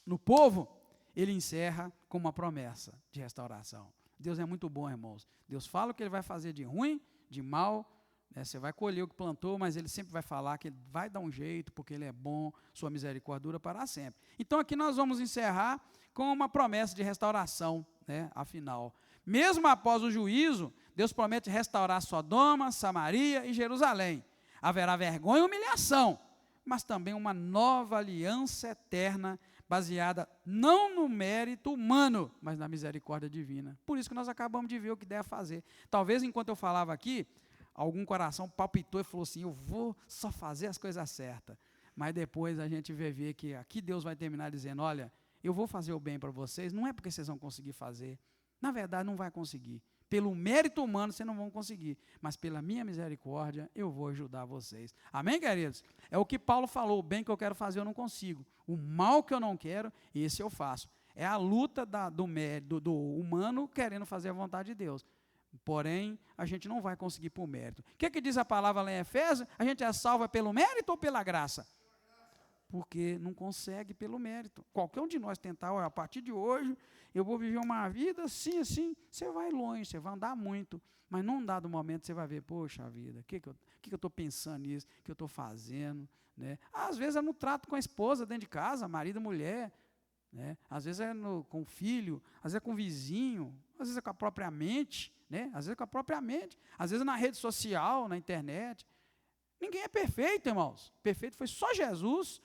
no povo, ele encerra com uma promessa de restauração. Deus é muito bom, irmãos. Deus fala o que ele vai fazer de ruim, de mal, você vai colher o que plantou, mas ele sempre vai falar que ele vai dar um jeito, porque ele é bom, sua misericórdia dura para sempre. Então aqui nós vamos encerrar com uma promessa de restauração, né, afinal. Mesmo após o juízo, Deus promete restaurar Sodoma, Samaria e Jerusalém. Haverá vergonha e humilhação, mas também uma nova aliança eterna baseada não no mérito humano, mas na misericórdia divina. Por isso que nós acabamos de ver o que deve fazer. Talvez enquanto eu falava aqui, algum coração palpitou e falou assim, eu vou só fazer as coisas certas. Mas depois a gente vai ver que aqui Deus vai terminar dizendo, olha, eu vou fazer o bem para vocês, não é porque vocês vão conseguir fazer. Na verdade, não vai conseguir. Pelo mérito humano, vocês não vão conseguir. Mas pela minha misericórdia, eu vou ajudar vocês. Amém, queridos? É o que Paulo falou, o bem que eu quero fazer eu não consigo. O mal que eu não quero, esse eu faço. É a luta do humano querendo fazer a vontade de Deus. Porém, a gente não vai conseguir por mérito. O que diz a palavra lá em Efésios? A gente é salva pelo mérito ou pela graça? Porque não consegue pelo mérito. Qualquer um de nós tentar, olha, a partir de hoje, eu vou viver uma vida assim, você vai longe, você vai andar muito, mas num dado momento você vai ver, poxa vida, o que eu estou pensando nisso, o que eu estou fazendo, né? Às vezes é no trato com a esposa dentro de casa, marido e mulher, né? Às vezes é com o filho, às vezes é com o vizinho, às vezes é com a própria mente, né? Às vezes é com a própria mente, às vezes é na rede social, na internet. Ninguém é perfeito, irmãos. Perfeito foi só Jesus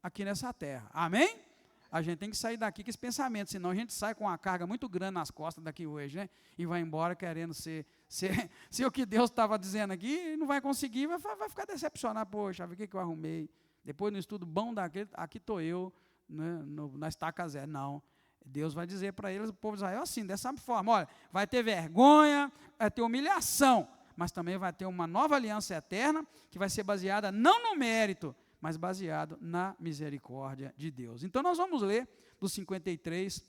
aqui nessa terra. Amém? A gente tem que sair daqui com esse pensamento, senão a gente sai com uma carga muito grande nas costas daqui hoje, né? E vai embora querendo ser o que Deus estava dizendo aqui, e não vai conseguir, vai ficar decepcionado. Poxa, o que eu arrumei? Depois no estudo bom daquele, aqui estou eu, né, na estaca zero. Não. Deus vai dizer para eles, o povo de Israel, assim, dessa forma, olha, vai ter vergonha, vai ter humilhação, mas também vai ter uma nova aliança eterna, que vai ser baseada não no mérito, mas baseado na misericórdia de Deus. Então, nós vamos ler do 53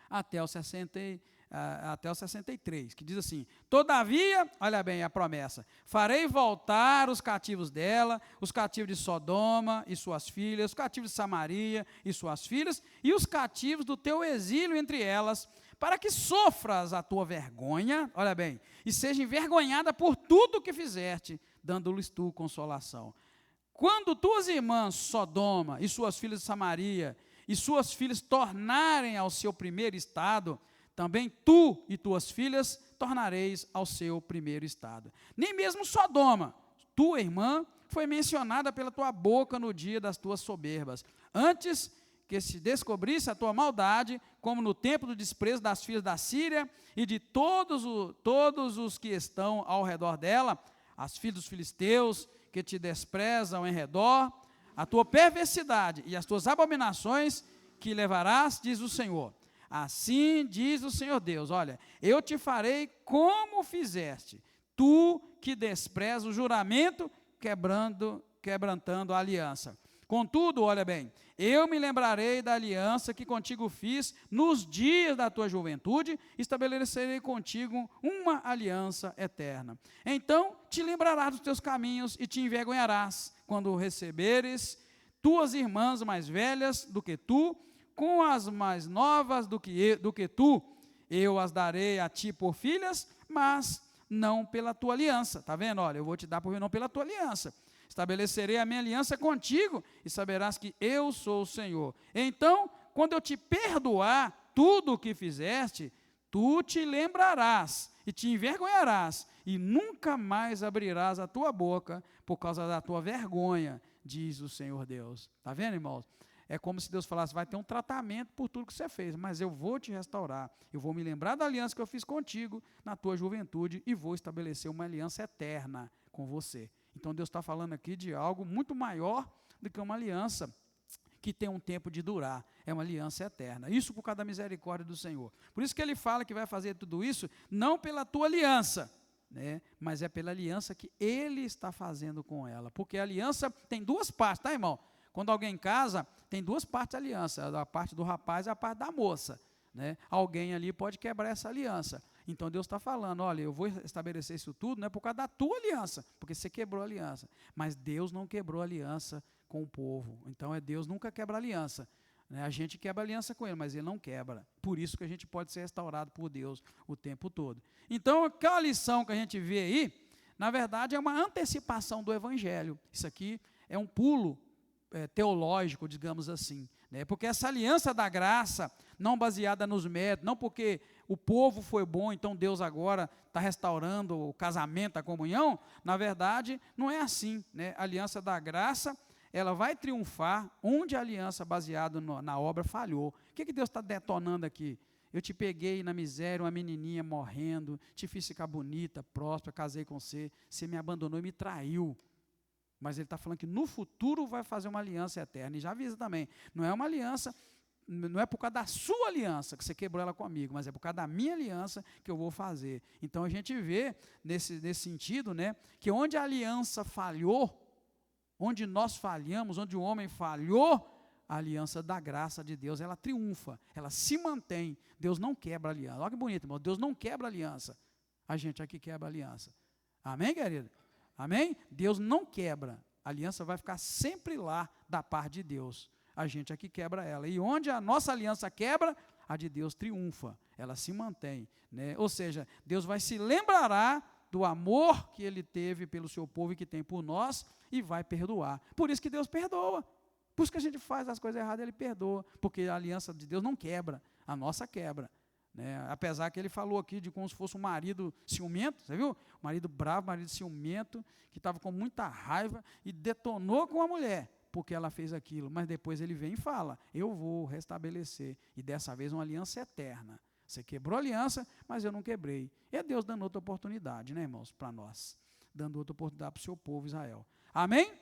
até o 63, que diz assim, todavia, olha bem a promessa, farei voltar os cativos dela, os cativos de Sodoma e suas filhas, os cativos de Samaria e suas filhas, e os cativos do teu exílio entre elas, para que sofras a tua vergonha, olha bem, e seja envergonhada por tudo o que fizeste, dando-lhes tu consolação. Quando tuas irmãs Sodoma e suas filhas de Samaria e suas filhas tornarem ao seu primeiro estado, também tu e tuas filhas tornareis ao seu primeiro estado. Nem mesmo Sodoma, tua irmã, foi mencionada pela tua boca no dia das tuas soberbas. Antes que se descobrisse a tua maldade, como no tempo do desprezo das filhas da Síria e de todos os que estão ao redor dela, as filhas dos filisteus, que te desprezam em redor, a tua perversidade e as tuas abominações que levarás, diz o Senhor. Assim diz o Senhor Deus, olha, eu te farei como fizeste, tu que despreza o juramento, quebrantando a aliança. Contudo, olha bem, eu me lembrarei da aliança que contigo fiz nos dias da tua juventude, estabelecerei contigo uma aliança eterna. Então te lembrarás dos teus caminhos e te envergonharás, quando receberes tuas irmãs mais velhas do que tu, com as mais novas do que tu, eu as darei a ti por filhas, mas não pela tua aliança. Está vendo? Olha, eu vou te dar por não pela tua aliança. Estabelecerei a minha aliança contigo e saberás que eu sou o Senhor. Então, quando eu te perdoar tudo o que fizeste, tu te lembrarás e te envergonharás e nunca mais abrirás a tua boca por causa da tua vergonha, diz o Senhor Deus. Está vendo, irmãos? É como se Deus falasse, vai ter um tratamento por tudo que você fez, mas eu vou te restaurar, eu vou me lembrar da aliança que eu fiz contigo na tua juventude e vou estabelecer uma aliança eterna com você. Então Deus está falando aqui de algo muito maior do que uma aliança que tem um tempo de durar, é uma aliança eterna, isso por causa da misericórdia do Senhor. Por isso que ele fala que vai fazer tudo isso, não pela tua aliança, né, mas é pela aliança que ele está fazendo com ela, porque a aliança tem duas partes, tá, irmão? Quando alguém casa, tem duas partes da aliança, a parte do rapaz e a parte da moça, né? Alguém ali pode quebrar essa aliança. Então Deus está falando, olha, eu vou estabelecer isso tudo, não é por causa da tua aliança, porque você quebrou a aliança, mas Deus não quebrou a aliança com o povo, então Deus nunca quebra a aliança, né? A gente quebra a aliança com ele, mas ele não quebra, por isso que a gente pode ser restaurado por Deus o tempo todo. Então aquela lição que a gente vê aí, na verdade é uma antecipação do Evangelho, isso aqui é um pulo teológico, digamos assim, né? Porque essa aliança da graça, não baseada nos méritos, não porque o povo foi bom, então Deus agora está restaurando o casamento, a comunhão, na verdade, não é assim, né? A aliança da graça ela vai triunfar onde a aliança baseada na obra falhou. O que Deus está detonando aqui? Eu te peguei na miséria, uma menininha morrendo, te fiz ficar bonita, próspera, casei com você, você me abandonou e me traiu. Mas ele está falando que no futuro vai fazer uma aliança eterna. E já avisa também, não é uma aliança, não é por causa da sua aliança que você quebrou ela comigo, mas é por causa da minha aliança que eu vou fazer. Então a gente vê, nesse sentido, né, que onde a aliança falhou, onde nós falhamos, onde o homem falhou, a aliança da graça de Deus, ela triunfa, ela se mantém. Deus não quebra a aliança. Olha que bonito, irmão. Deus não quebra a aliança. A gente aqui quebra a aliança. Amém, querido? Amém? Deus não quebra. A aliança vai ficar sempre lá da parte de Deus. A gente aqui quebra ela. E onde a nossa aliança quebra, a de Deus triunfa. Ela se mantém, né? Ou seja, Deus vai se lembrará do amor que Ele teve pelo seu povo e que tem por nós e vai perdoar. Por isso que Deus perdoa. Por isso que a gente faz as coisas erradas, Ele perdoa, porque a aliança de Deus não quebra, a nossa quebra, né? Apesar que Ele falou aqui de como se fosse um marido ciumento, você viu? Um marido bravo, marido ciumento, que estava com muita raiva e detonou com a mulher, porque ela fez aquilo, mas depois Ele vem e fala, eu vou restabelecer, e dessa vez uma aliança eterna. Você quebrou a aliança, mas eu não quebrei. É Deus dando outra oportunidade, né, irmãos, para nós, dando outra oportunidade para o seu povo Israel. Amém?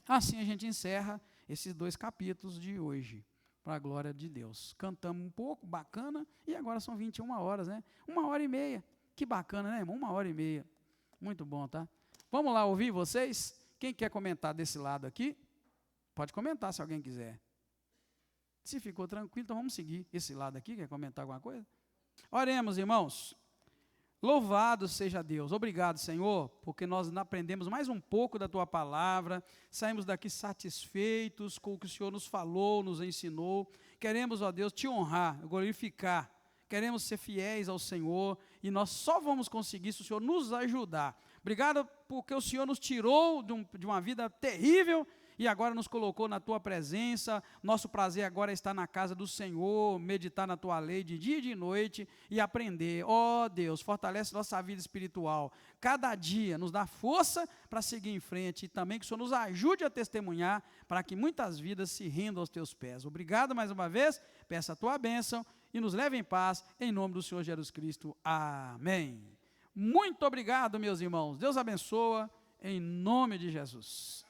Assim a gente encerra esses 2 capítulos de hoje, para a glória de Deus. Cantamos um pouco, bacana, e agora são 21 horas, né? 1h30, que bacana, né, irmão? 1h30, muito bom, tá? Vamos lá ouvir vocês? Quem quer comentar desse lado aqui? Pode comentar se alguém quiser. Se ficou tranquilo, então vamos seguir esse lado aqui, quer comentar alguma coisa? Oremos, irmãos. Louvado seja Deus, obrigado, Senhor, porque nós aprendemos mais um pouco da Tua palavra, saímos daqui satisfeitos com o que o Senhor nos falou, nos ensinou. Queremos, ó Deus, Te honrar, glorificar, queremos ser fiéis ao Senhor, e nós só vamos conseguir se o Senhor nos ajudar. Obrigado porque o Senhor nos tirou de uma vida terrível, e agora nos colocou na Tua presença. Nosso prazer agora é estar na casa do Senhor, meditar na Tua lei de dia e de noite e aprender. Ó Deus, fortalece nossa vida espiritual. Cada dia nos dá força para seguir em frente e também que o Senhor nos ajude a testemunhar para que muitas vidas se rendam aos Teus pés. Obrigado mais uma vez, peço a Tua bênção e nos leve em paz, em nome do Senhor Jesus Cristo. Amém. Muito obrigado, meus irmãos. Deus abençoa, em nome de Jesus.